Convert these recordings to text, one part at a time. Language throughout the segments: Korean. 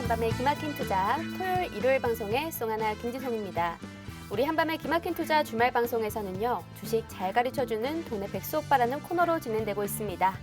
한밤의 기막힌 투자 토요일 일요일 방송의 송하나 김지송입니다. 우리 한밤의 기막힌 투자 주말 방송에서는요. 주식 잘 가르쳐주는 동네 백수 오빠라는 코너로 진행되고 있습니다.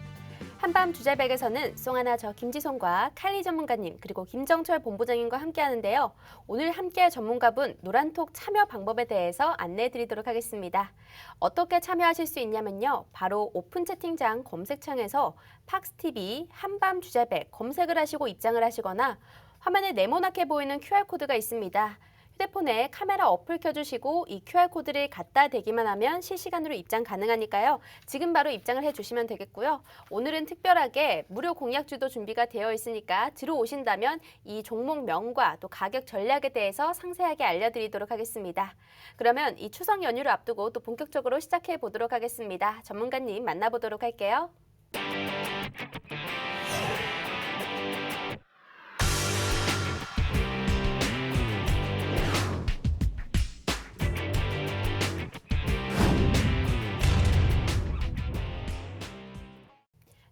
한밤 주잘백에서는 송하나 저 김지송과 칼리 전문가님 그리고 김정철 본부장님과 함께하는데요. 오늘 함께할 전문가분 노란톡 참여 방법에 대해서 안내해드리도록 하겠습니다. 어떻게 참여하실 수 있냐면요. 바로 오픈 채팅창 검색창에서 팍스TV 한밤 주잘백 검색을 하시고 입장을 하시거나 화면에 네모나게 보이는 QR코드가 있습니다. 휴대폰에 카메라 어플 켜주시고 이 QR코드를 갖다 대기만 하면 실시간으로 입장 가능하니까요. 지금 바로 입장을 해주시면 되겠고요. 오늘은 특별하게 무료 공약주도 준비가 되어 있으니까 들어오신다면 이 종목명과 또 가격 전략에 대해서 상세하게 알려드리도록 하겠습니다. 그러면 이 추석 연휴를 앞두고 또 본격적으로 시작해 보도록 하겠습니다. 전문가님 만나보도록 할게요.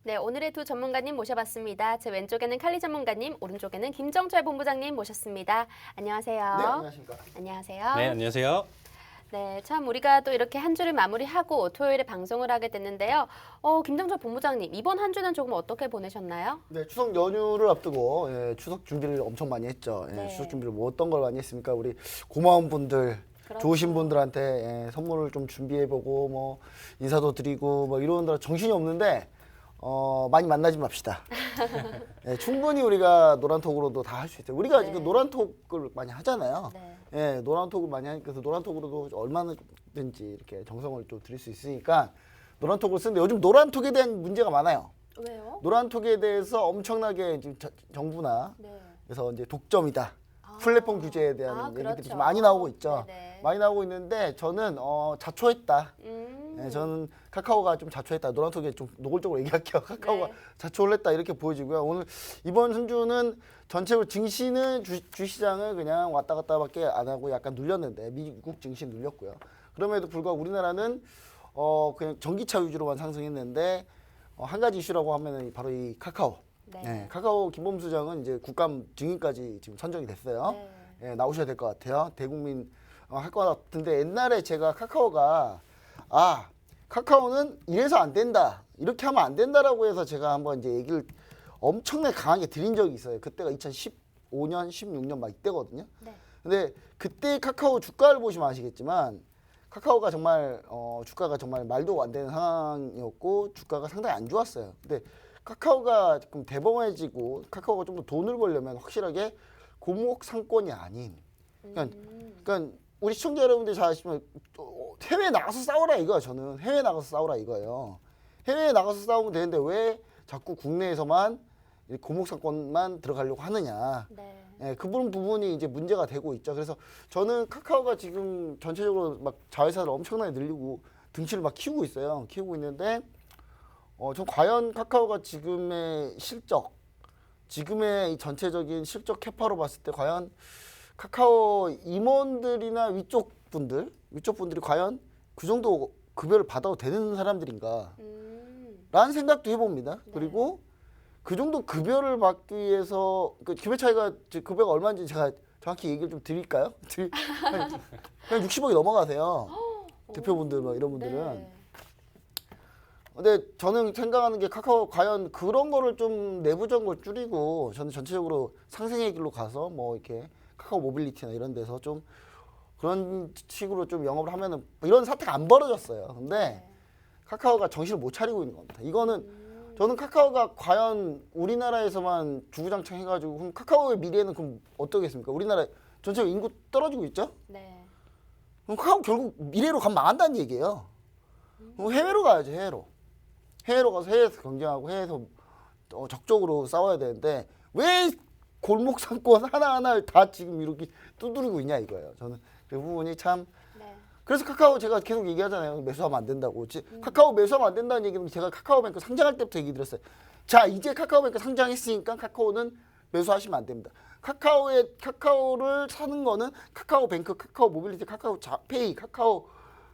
네, 오늘의 두 전문가님 모셔봤습니다. 제 왼쪽에는 칼리 전문가님, 오른쪽에는 김정철 본부장님 모셨습니다. 안녕하세요. 네, 안녕하십니까. 안녕하세요. 네, 안녕하세요. 네, 참 우리가 또 이렇게 한 주를 마무리하고 토요일에 방송을 하게 됐는데요. 김정철 본부장님, 이번 한 주는 조금 어떻게 보내셨나요? 네, 추석 연휴를 앞두고 추석 준비를 엄청 많이 했죠. 네. 추석 준비를 뭐 어떤 걸 많이 했습니까? 우리 고마운 분들, 그렇죠. 좋으신 분들한테 선물을 좀 준비해보고 뭐 인사도 드리고 뭐 이러느라 정신이 없는데 많이 만나지 맙시다. 충분히 우리가 노란톡으로도 다 할 수 있어요. 우리가 네. 지금 노란톡을 많이 하잖아요. 네. 노란톡을 많이 하니까 그래서 노란톡으로도 얼마든지 이렇게 정성을 좀 드릴 수 있으니까 노란톡을 쓰는데 요즘 노란톡에 대한 문제가 많아요. 왜요? 노란톡에 대해서 엄청나게 지금 정부나 네. 그래서 이제 독점이다. 플랫폼 규제에 대한 얘기들이 그렇죠. 좀 많이 나오고 있죠. 네네. 많이 나오고 있는데 저는 자초했다. 저는 카카오가 좀 자초했다. 노란톡에 좀 노골적으로 얘기할게요. 카카오가 네. 자초를 했다 이렇게 보여지고요. 오늘 이번 순주는 전체적으로 증시는 주시장을 그냥 왔다 갔다밖에 안 하고 약간 눌렸는데 미국 증시 눌렸고요. 그럼에도 불구하고 우리나라는 그냥 전기차 위주로만 상승했는데 한 가지 이슈라고 하면은 바로 이 카카오. 네. 카카오 김범수 수장은 이제 국감 증인까지 지금 선정이 됐어요. 네. 나오셔야 될 것 같아요. 대국민 할 것 같은데 옛날에 제가 카카오가 카카오는 이래서 안 된다. 이렇게 하면 안 된다라고 해서 제가 한번 이제 얘기를 엄청나게 강하게 드린 적이 있어요. 그때가 2015년, 16년 막 이때거든요. 네. 근데 그때 카카오 주가를 보시면 아시겠지만 카카오가 정말 주가가 정말 말도 안 되는 상황이었고 주가가 상당히 안 좋았어요. 근데 카카오가 지금 대범해지고 카카오가 좀 더 돈을 벌려면 확실하게 고목 상권이 아닌 그러니까 우리 시청자 여러분들 잘 아시면 해외에 나가서 싸우라 이거야. 저는 해외에 나가서 싸우라 이거예요. 해외에 나가서 싸우면 되는데 왜 자꾸 국내에서만 고목 상권만 들어가려고 하느냐. 네. 그 부분이 이제 문제가 되고 있죠. 그래서 저는 카카오가 지금 전체적으로 막 자회사를 엄청나게 늘리고 등치를 막 키우고 있어요. 키우고 있는데 전 과연 카카오가 지금의 실적, 지금의 이 전체적인 실적 캐파로 봤을 때 과연 카카오 임원들이나 위쪽 분들이 과연 그 정도 급여를 받아도 되는 사람들인가 라는 생각도 해봅니다. 네. 그리고 그 정도 급여를 받기 위해서 그 급여 차이가 급여가 얼마인지 제가 정확히 얘기를 좀 드릴까요? 그냥 60억이 넘어가세요. 대표분들 뭐 이런 분들은. 네. 근데 저는 생각하는 게 카카오 과연 그런 거를 좀 내부적인 걸 줄이고 저는 전체적으로 상생의 길로 가서 뭐 이렇게 카카오 모빌리티나 이런 데서 좀 그런 식으로 좀 영업을 하면은 이런 사태가 안 벌어졌어요. 근데 카카오가 정신을 못 차리고 있는 겁니다. 이거는 저는 카카오가 과연 우리나라에서만 주구장창 해가지고 그럼 카카오의 미래는 그럼 어떻겠습니까? 우리나라 전체적으로 인구 떨어지고 있죠? 네. 그럼 카카오 결국 미래로 가면 망한다는 얘기예요. 그럼 해외로 가야죠. 해외로 가서 해외에서 경쟁하고 해외에서 적극적으로 싸워야 되는데 왜 골목 상권 하나하나를 다 지금 이렇게 두드리고 있냐 이거예요. 저는 그 부분이 참 네. 그래서 카카오 제가 계속 얘기하잖아요. 매수하면 안 된다고. 카카오 매수하면 안 된다는 얘기는 제가 카카오뱅크 상장할 때부터 얘기 드렸어요. 자, 이제 카카오뱅크 상장했으니까 카카오는 매수하시면 안 됩니다. 카카오를 사는 거는 카카오뱅크, 카카오 모빌리티, 카카오 페이, 카카오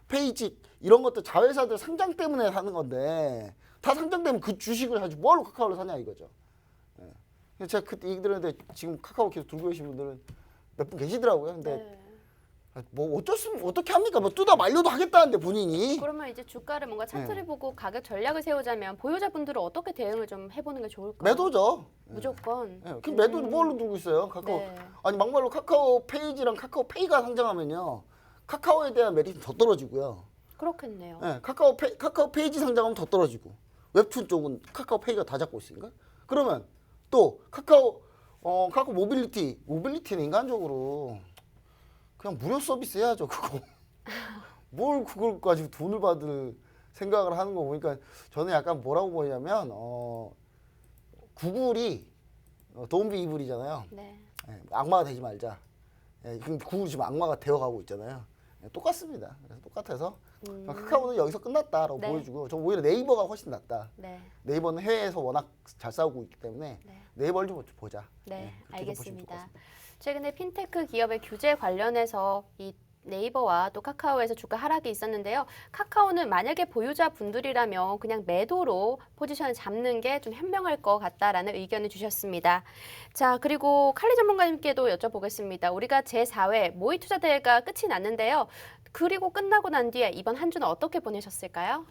페이지 이런 것들 자회사들 상장 때문에 사는 건데 다 상장되면 그 주식을 하지 뭘 카카오를 사냐 이거죠. 제가 그때 얘기 들었는데 지금 카카오 계속 들고 계신 분들은 몇 분 계시더라고요. 근데 네. 뭐 어떻게 합니까? 뭐 뜯어 말려도 하겠다는데 본인이. 그러면 이제 주가를 뭔가 차트를 네. 보고 가격 전략을 세우자면 보유자분들은 어떻게 대응을 좀 해보는 게 좋을까요? 매도죠. 무조건. 예, 그 매도 뭘로 들고 있어요? 카카오. 네. 아니 막말로 카카오 페이지랑 카카오 페이가 상장하면요. 카카오에 대한 메리트 더 떨어지고요. 그렇겠네요. 예, 카카오 페이지 상장하면 더 떨어지고. 웹툰 쪽은 카카오 페이가 다 잡고 있으니까. 그러면 또 카카오 모빌리티는 인간적으로 그냥 무료 서비스 해야죠, 그거. 뭘 그걸 가지고 돈을 받을 생각을 하는 거 보니까 저는 약간 뭐라고 보냐면 구글이 돈비 이블이잖아요. 네. 예, 악마가 되지 말자. 예, 그럼 구글이 지금 악마가 되어가고 있잖아요. 예, 똑같습니다. 그래서 똑같아서 카카오는 여기서 끝났다라고 네. 보여주고 저 오히려 네이버가 훨씬 낫다. 네. 네이버는 해외에서 워낙 잘 싸우고 있기 때문에 네. 네이버를 좀 보자. 네, 그렇게 좀 보시면 좋을 것 알겠습니다. 같습니다. 최근에 핀테크 기업의 규제 관련해서 이 네이버와 또 카카오에서 주가 하락이 있었는데요. 카카오는 만약에 보유자분들이라면 그냥 매도로 포지션을 잡는 게 좀 현명할 것 같다라는 의견을 주셨습니다. 자, 그리고 칼리 전문가님께도 여쭤보겠습니다. 우리가 제4회 모의 투자 대회가 끝이 났는데요. 그리고 끝나고 난 뒤에 이번 한 주는 어떻게 보내셨을까요?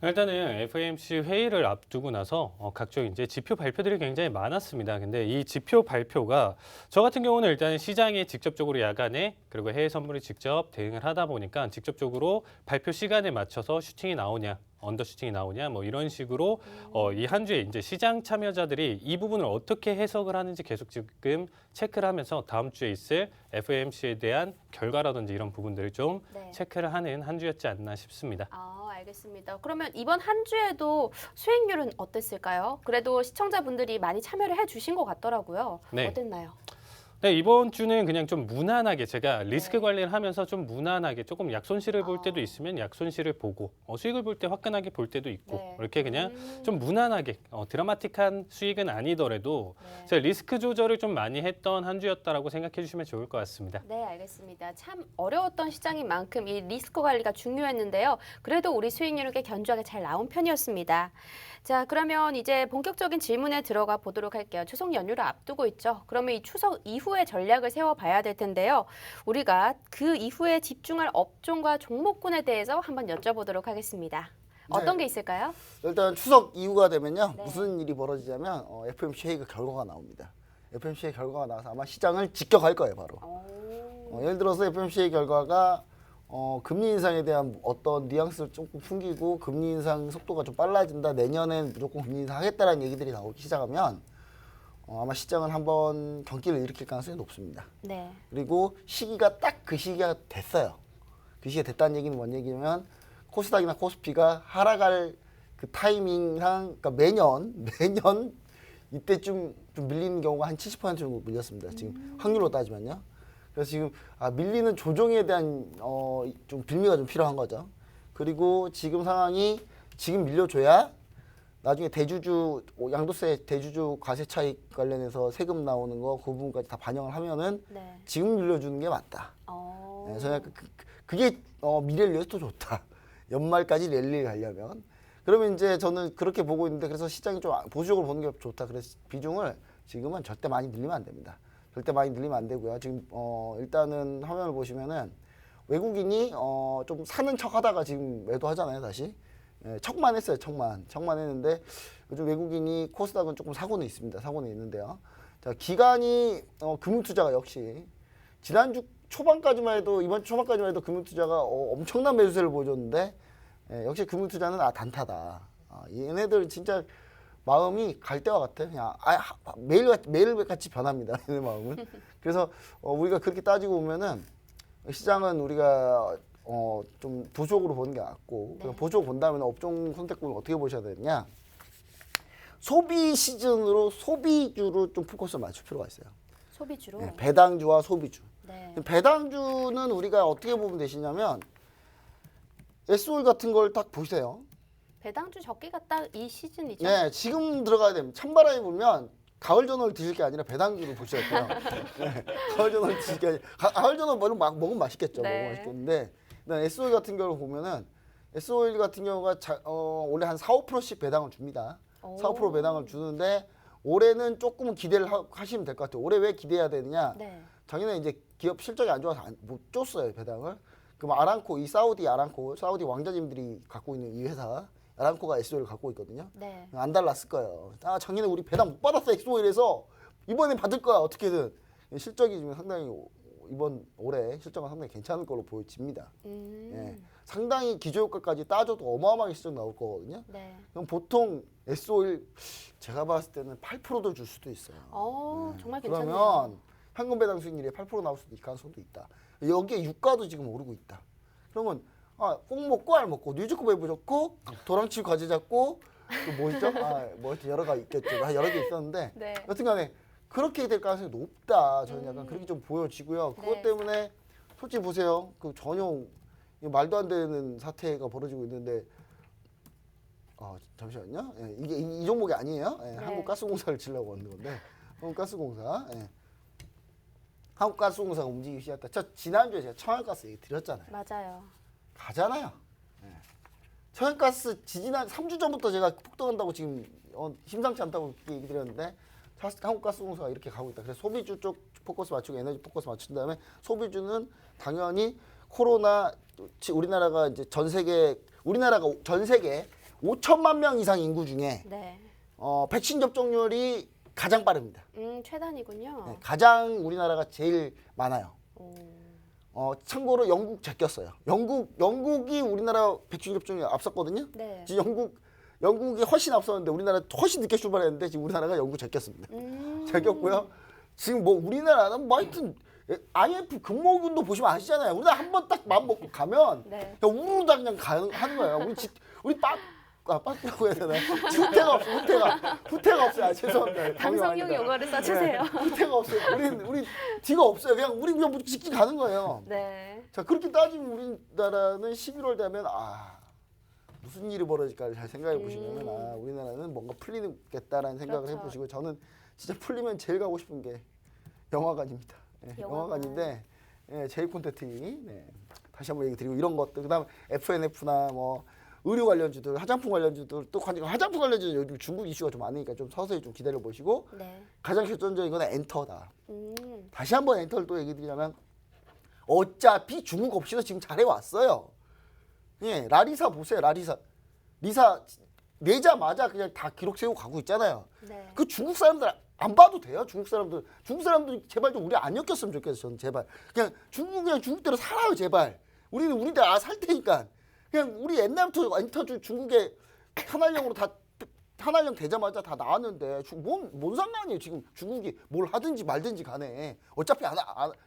일단은 FOMC 회의를 앞두고 나서 각종 이제 지표 발표들이 굉장히 많았습니다. 근데 이 지표 발표가 저 같은 경우는 일단 시장에 직접적으로 야간에 그리고 해외 선물이 직접 대응을 하다 보니까 직접적으로 발표 시간에 맞춰서 슈팅이 나오냐, 언더 슈팅이 나오냐, 뭐 이런 식으로 이 한 주에 이제 시장 참여자들이 이 부분을 어떻게 해석을 하는지 계속 지금 체크를 하면서 다음 주에 있을 FOMC에 대한 결과라든지 이런 부분들을 좀 네. 체크를 하는 한 주였지 않나 싶습니다. 알겠습니다. 그러면 이번 한 주에도 수익률은 어땠을까요? 그래도 시청자분들이 많이 참여를 해주신 것 같더라고요. 네. 어땠나요? 네, 이번 주는 그냥 좀 무난하게 제가 리스크 네. 관리를 하면서 좀 무난하게 조금 약손실을 볼 때도 있으면 약손실을 보고 수익을 볼 때 화끈하게 볼 때도 있고 네. 이렇게 그냥 좀 무난하게 드라마틱한 수익은 아니더라도 네. 제가 리스크 조절을 좀 많이 했던 한 주였다라고 생각해 주시면 좋을 것 같습니다. 네, 알겠습니다. 참 어려웠던 시장인 만큼 이 리스크 관리가 중요했는데요. 그래도 우리 수익률은 꽤 견조하게 잘 나온 편이었습니다. 자, 그러면 이제 본격적인 질문에 들어가 보도록 할게요. 추석 연휴를 앞두고 있죠. 그러면 이 추석 이후의 전략을 세워봐야 될 텐데요. 우리가 그 이후에 집중할 업종과 종목군에 대해서 한번 여쭤보도록 하겠습니다. 어떤 게 있을까요? 일단 추석 이후가 되면요. 네. 무슨 일이 벌어지냐면 FOMC 회의가 결과가 나옵니다. FOMC 회의 결과가 나와서 아마 시장을 직격할 거예요, 바로. 예를 들어서 FOMC 회의 결과가 금리 인상에 대한 어떤 뉘앙스를 조금 풍기고 금리 인상 속도가 좀 빨라진다. 내년엔 무조건 금리 인상하겠다라는 얘기들이 나오기 시작하면 아마 시장은 한번 경기를 일으킬 가능성이 높습니다. 네. 그리고 시기가 딱 그 시기가 됐어요. 그 시기가 됐다는 얘기는 뭔 얘기냐면 코스닥이나 코스피가 하락할 그 타이밍상 그러니까 매년 이때쯤 좀 밀리는 경우가 한 70% 정도 밀렸습니다. 지금 확률로 따지면요. 그래서 지금 밀리는 조정에 대한 좀 빌미가 좀 필요한 거죠. 그리고 지금 상황이 지금 밀려줘야 나중에 대주주 양도세 대주주 과세 차익 관련해서 세금 나오는 거 그 부분까지 다 반영을 하면은 네. 지금 밀려주는 게 맞다. 네, 저는 약간 그게 미래를 위해서 더 좋다. 연말까지 랠리를 가려면. 그러면 이제 저는 그렇게 보고 있는데 그래서 시장이 좀 보수적으로 보는 게 좋다. 그래서 비중을 지금은 절대 많이 늘리면 안 됩니다. 절대 많이 늘리면 안 되고요. 지금 일단은 화면을 보시면은 외국인이 좀 사는 척 하다가 지금 매도하잖아요, 다시. 예, 척만 했어요, 척만 했는데 요즘 외국인이 코스닥은 조금 사고는 있습니다. 사고는 있는데요. 자, 기관이 금융투자가 역시 지난주 초반까지만 해도 이번 주 초반까지만 해도 금융투자가 엄청난 매수세를 보여줬는데 역시 금융투자는 단타다. 얘네들 진짜 마음이 갈 때와 같아. 그냥 매일같이 변합니다. 얘네 마음은. 그래서 우리가 그렇게 따지고 보면은 시장은 우리가 좀 보수적으로 보는 게 낫고 네. 보수적으로 본다면 업종 선택국을 어떻게 보셔야 되느냐. 소비 시즌으로 소비주로 좀 포커스를 맞출 필요가 있어요. 소비주로. 네, 배당주와 소비주. 네. 배당주는 우리가 어떻게 보면 되시냐면 SOE 같은 걸 딱 보세요. 배당주 적기가 딱 이 시즌이죠. 네, 지금 들어가야 됩니다. 찬바람이 불면 가을 전어를 드실 게 아니라 배당주를 보셔야 돼요. 네, 가을 전어를 드실 게 아니라 가을 전어 먹으면 맛있겠죠. 네. 먹으면 맛있겠는데 일단 SOE 같은 경우를 보면은 SOE 같은 경우가 원래 한 4, 5%씩 배당을 줍니다. 4, 5% 배당을 주는데 올해는 조금은 기대를 하시면 될 것 같아요. 올해 왜 기대해야 되느냐? 네. 작년에 이제 기업 실적이 안 좋아서 못 줬어요, 배당을. 그럼 아람코, 이 사우디 아람코, 사우디 왕자님들이 갖고 있는 이 회사 아람코가 SO를 갖고 있거든요. 네. 안 달랐을 거예요. 아, 작년에 우리 배당 못 받았어, SO에서 이번에 받을 거야, 어떻게든. 실적이 지금 상당히 이번 올해 실적은 상당히 괜찮은 걸로 보여집니다. 예. 상당히 기저효과까지 따져도 어마어마하게 실적 나올 거거든요. 네. 그럼 보통 SO일 제가 봤을 때는 8%도 줄 수도 있어요. 정말 괜찮네요. 그러면 현금 배당 수익률이 8% 나올 수도 있을 가능성도 있다. 여기에 유가도 지금 오르고 있다. 그러면 꼭 먹고 알 먹고 뉴즈코 배부 좋고 도랑치 과제 잡고 뭐 있죠? 뭐 여러 가 있겠죠. 여러 개 있었는데 네. 여튼간에 그렇게 될 가능성이 높다. 저는 약간 그렇게 좀 보여지고요. 그것 네. 때문에 솔직히 보세요. 그 전용 말도 안 되는 사태가 벌어지고 있는데 잠시만요. 예, 이게 이 종목이 아니에요. 예, 네. 한국가스공사를 치려고 하는 건데 한국가스공사. 예. 한국가스공사가 움직이기 시작했다. 저 지난주에 제가 청양가스 얘기 드렸잖아요. 맞아요. 가잖아요. 예. 청양가스 지지난 3주 전부터 제가 폭등한다고 지금 심상치 않다고 얘기 드렸는데 한국가스공사가 이렇게 가고 있다. 그래서 소비주 쪽 포커스 맞추고 에너지 포커스 맞춘 다음에 소비주는 당연히 코로나 우리나라가 전 세계 5천만 명 이상 인구 중에 네. 백신 접종률이 가장 빠릅니다. 최단이군요. 네, 가장 우리나라가 제일 많아요. 오. 참고로 영국 제꼈어요. 영국이 우리나라 백신 접종이 앞섰거든요. 네. 지금 영국이 훨씬 앞섰는데 우리나라 훨씬 늦게 출발했는데 지금 우리나라가 영국 제꼈습니다. 제꼈고요. 지금 뭐 우리나라는 뭐 하여튼 IMF 근모근도 보시면 아시잖아요. 우리나라 한 번 딱 마음 먹고 가면 네. 그냥 우르르 그냥 하는 거예요. 우리 빠꾸라고 해야 되나요? 후퇴가 없어요. 죄송합니다. 방송용 용어를 써주세요. 후퇴가 없어요. 우리 뒤가 없어요. 우리 그냥 직진 가는 거예요. 네. 자, 그렇게 따지면 우리나라는 11월 되면 무슨 일이 벌어질까 잘 생각해 보시면 우리나라는 뭔가 풀리겠다라는 생각을 그렇죠. 해보시고 저는 진짜 풀리면 제일 가고 싶은 게 영화관입니다. 영화관인데 제일 콘텐츠 다시 한번 얘기 드리고 이런 것들 그다음 FNF나 뭐 의류 관련주들 화장품 관련주들 또 화장품 관련주 요즘 중국 이슈가 좀 많으니까 좀 서서히 좀 기다려 보시고 네. 가장 결정적인 건 엔터다. 음. 다시 한번 엔터를 또 얘기 드리자면 어차피 중국 없이도 지금 잘해왔어요. 예, 라리사 보세요. 리사 내자마자 그냥 다 기록 세우고 가고 있잖아요. 네. 그 중국 사람들 안 봐도 돼요. 중국 사람들 제발 좀 우리 안 엮였으면 좋겠어요. 저는 제발 그냥 중국대로 살아요. 제발 우리는 우리대로 살 테니까 그냥 우리 옛날부터 엔터주 중국에 탄활령 되자마자 다 나왔는데 뭔 상관이에요. 지금 중국이 뭘 하든지 말든지 간에 어차피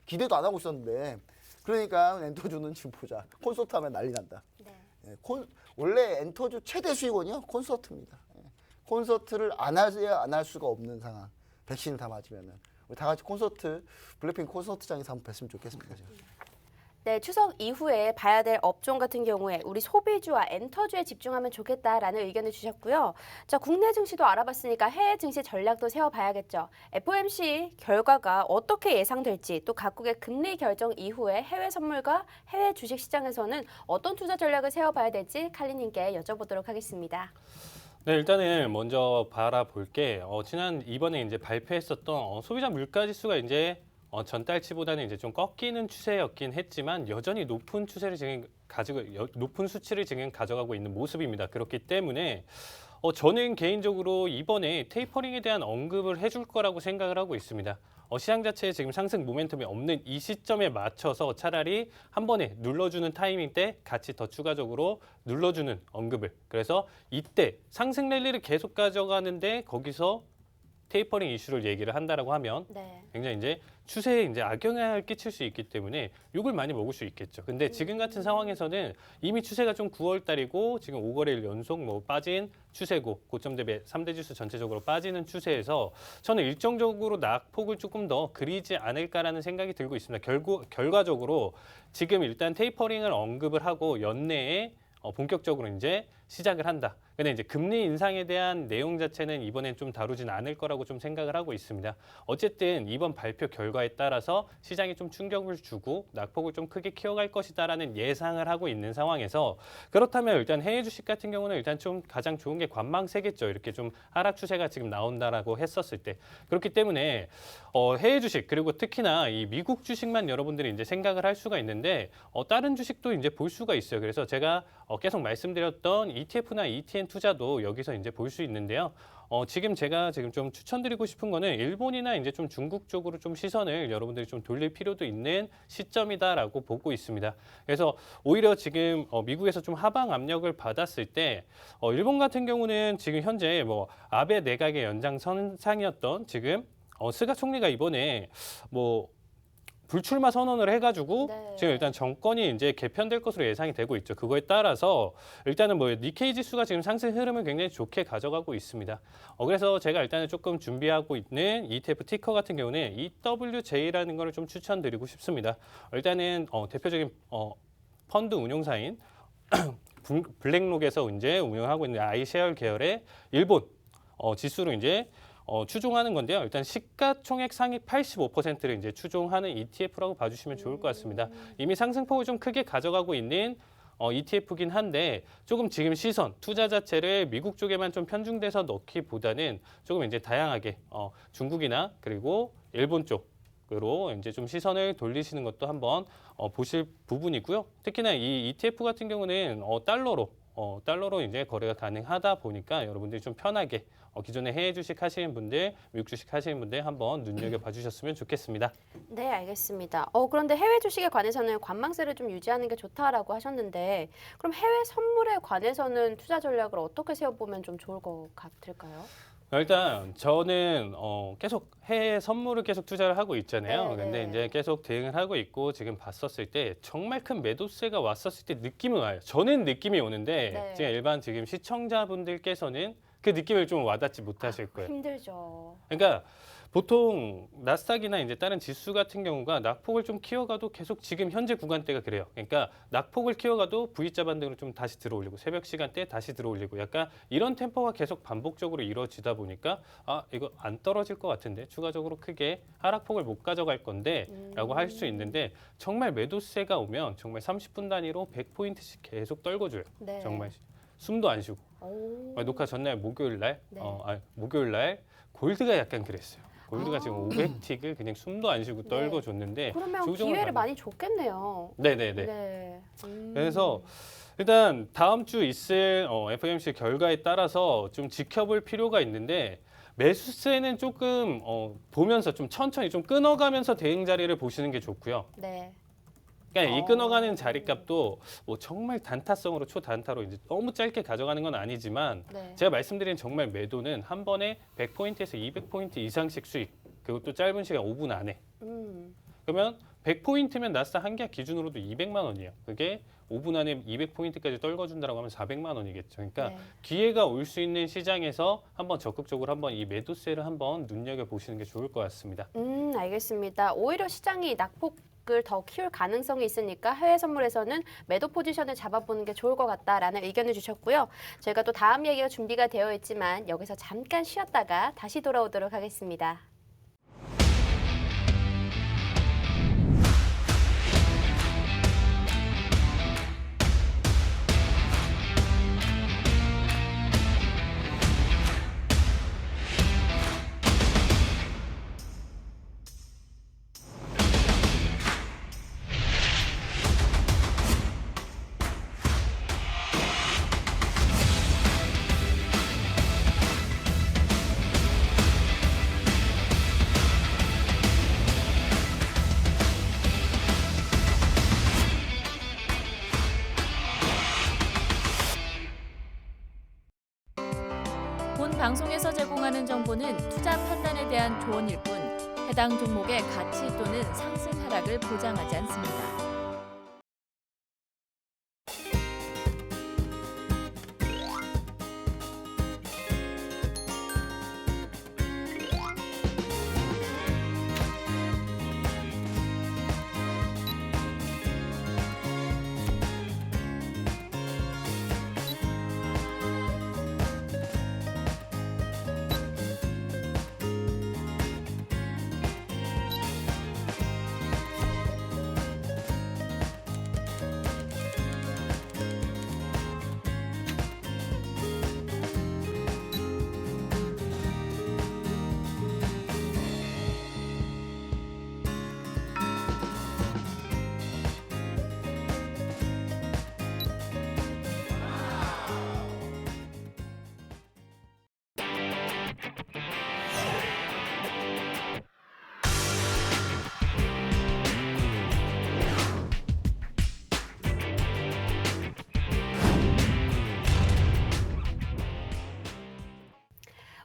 기대도 안 하고 있었는데 그러니까 엔터주는 지금 보자. 콘서트 하면 난리 난다. 네. 예, 원래 엔터주 최대 수익원이요 콘서트입니다. 예, 콘서트를 안 할 수가 없는 상황. 백신을 다 맞으면은 우리 다 같이 블랙핑크 콘서트장에서 한번 뵀으면 좋겠습니다. 제가. 네, 추석 이후에 봐야 될 업종 같은 경우에 우리 소비주와 엔터주에 집중하면 좋겠다라는 의견을 주셨고요. 자, 국내 증시도 알아봤으니까 해외 증시 전략도 세워봐야겠죠. FOMC 결과가 어떻게 예상될지 또 각국의 금리 결정 이후에 해외 선물과 해외 주식 시장에서는 어떤 투자 전략을 세워봐야 될지 칼리님께 여쭤보도록 하겠습니다. 네, 일단은 먼저 바라볼게 이번에 이제 발표했었던 소비자 물가지수가 이제 전달치보다는 이제 좀 꺾이는 추세였긴 했지만 여전히 높은 추세를 지금 높은 수치를 지금 가져가고 있는 모습입니다. 그렇기 때문에 저는 개인적으로 이번에 테이퍼링에 대한 언급을 해줄 거라고 생각을 하고 있습니다. 시장 자체에 지금 상승 모멘텀이 없는 이 시점에 맞춰서 차라리 한 번에 눌러주는 타이밍 때 같이 더 추가적으로 눌러주는 언급을 그래서 이때 상승 랠리를 계속 가져가는데 거기서 테이퍼링 이슈를 얘기를 한다라고 하면 네. 굉장히 이제 추세에 이제 악영향을 끼칠 수 있기 때문에 욕을 많이 먹을 수 있겠죠. 근데 지금 같은 상황에서는 이미 추세가 좀 9월 달이고 지금 5거래일 연속 빠진 추세고 고점 대비 3대 지수 전체적으로 빠지는 추세에서 저는 일정적으로 낙폭을 조금 더 그리지 않을까라는 생각이 들고 있습니다. 결과적으로 지금 일단 테이퍼링을 언급을 하고 연내에 본격적으로 이제 시작을 한다. 근데 이제 금리 인상에 대한 내용 자체는 이번엔 좀 다루진 않을 거라고 좀 생각을 하고 있습니다. 어쨌든 이번 발표 결과에 따라서 시장이 좀 충격을 주고 낙폭을 좀 크게 키워갈 것이다라는 예상을 하고 있는 상황에서 그렇다면 일단 해외 주식 같은 경우는 일단 좀 가장 좋은 게 관망세겠죠. 이렇게 좀 하락 추세가 지금 나온다라고 했었을 때. 그렇기 때문에 해외 주식 그리고 특히나 이 미국 주식만 여러분들이 이제 생각을 할 수가 있는데 다른 주식도 이제 볼 수가 있어요. 그래서 제가 계속 말씀드렸던 ETF나 ETN 투자도 여기서 이제 볼 수 있는데요. 지금 제가 좀 추천드리고 싶은 거는 일본이나 이제 좀 중국 쪽으로 좀 시선을 여러분들이 좀 돌릴 필요도 있는 시점이다라고 보고 있습니다. 그래서 오히려 지금 미국에서 좀 하방 압력을 받았을 때 일본 같은 경우는 지금 현재 뭐 아베 내각의 연장선상이었던 지금 스가 총리가 이번에 뭐 불출마 선언을 해가지고 네. 지금 일단 정권이 이제 개편될 것으로 예상이 되고 있죠. 그거에 따라서 일단은 뭐 니케이 지수가 지금 상승 흐름을 굉장히 좋게 가져가고 있습니다. 그래서 제가 일단은 조금 준비하고 있는 ETF 티커 같은 경우는 EWJ라는 거를 좀 추천드리고 싶습니다. 일단은 대표적인 펀드 운용사인 블랙록에서 이제 운영하고 있는 아이셰얼 계열의 일본 지수로 이제 추종하는 건데요. 일단 시가총액 상위 85%를 이제 추종하는 ETF라고 봐주시면 좋을 것 같습니다. 이미 상승폭을 좀 크게 가져가고 있는 ETF긴 한데 조금 지금 시선, 투자 자체를 미국 쪽에만 좀 편중돼서 넣기보다는 조금 이제 다양하게 중국이나 그리고 일본 쪽으로 이제 좀 시선을 돌리시는 것도 한번 보실 부분이고요. 특히나 이 ETF 같은 경우는 달러로 이제 거래가 가능하다 보니까 여러분들이 좀 편하게 기존에 해외 주식 하시는 분들, 미국 주식 하시는 분들 한번 눈여겨봐 주셨으면 좋겠습니다. 네, 알겠습니다. 그런데 해외 주식에 관해서는 관망세를 좀 유지하는 게 좋다라고 하셨는데 그럼 해외 선물에 관해서는 투자 전략을 어떻게 세워보면 좀 좋을 것 같을까요? 일단 저는 계속 해외 선물을 계속 투자를 하고 있잖아요. 네, 근데 네. 이제 계속 대응을 하고 있고 지금 봤었을 때 정말 큰 매도세가 왔었을 때 느낌은 와요. 저는 느낌이 오는데 네. 지금 일반 지금 시청자분들께서는 그 느낌을 좀 와닿지 못하실 거예요. 힘들죠. 그러니까 보통 나스닥이나 이제 다른 지수 같은 경우가 낙폭을 좀 키워가도 계속 지금 현재 구간대가 그래요. 그러니까 낙폭을 키워가도 V자 반등으로 좀 다시 들어올리고 새벽 시간대에 다시 들어올리고 약간 이런 템포가 계속 반복적으로 이루어지다 보니까 이거 안 떨어질 것 같은데 추가적으로 크게 하락폭을 못 가져갈 건데 라고 할 수 있는데 정말 매도세가 오면 정말 30분 단위로 100포인트씩 계속 떨궈줘요. 네. 정말 숨도 안 쉬고. 오. 녹화 전날 목요일 날, 네. 목요일 날 골드가 약간 그랬어요. 골드가 지금 500틱을 그냥 숨도 안 쉬고 네. 떨궈줬는데 그러면 조정을 기회를 받는- 많이 줬겠네요. 네네네. 네. 그래서 일단 다음 주 있을 FOMC 결과에 따라서 좀 지켜볼 필요가 있는데 매수세는 조금 보면서 좀 천천히 좀 끊어가면서 대응 자리를 보시는 게 좋고요. 네. 그러니까 이 끊어가는 자리값도 뭐 정말 단타성으로 초단타로 이제 너무 짧게 가져가는 건 아니지만 네. 제가 말씀드린 정말 매도는 한 번에 100포인트에서 200포인트 이상씩 수익 그것도 짧은 시간 5분 안에 그러면 100포인트면 나스닥 한 개 기준으로도 200만 원이에요. 그게 5분 안에 200포인트까지 떨궈준다라고 하면 400만 원이겠죠. 그러니까 네. 기회가 올 수 있는 시장에서 한번 적극적으로 한번 이 매도세를 한번 눈여겨보시는 게 좋을 것 같습니다. 알겠습니다. 오히려 시장이 낙폭을 더 키울 가능성이 있으니까 해외 선물에서는 매도 포지션을 잡아보는 게 좋을 것 같다라는 의견을 주셨고요. 저희가 또 다음 얘기가 준비가 되어 있지만 여기서 잠깐 쉬었다가 다시 돌아오도록 하겠습니다. 본 방송에서 제공하는 정보는 투자 판단에 대한 조언일 뿐 해당 종목의 가치 또는 상승 하락을 보장하지 않습니다.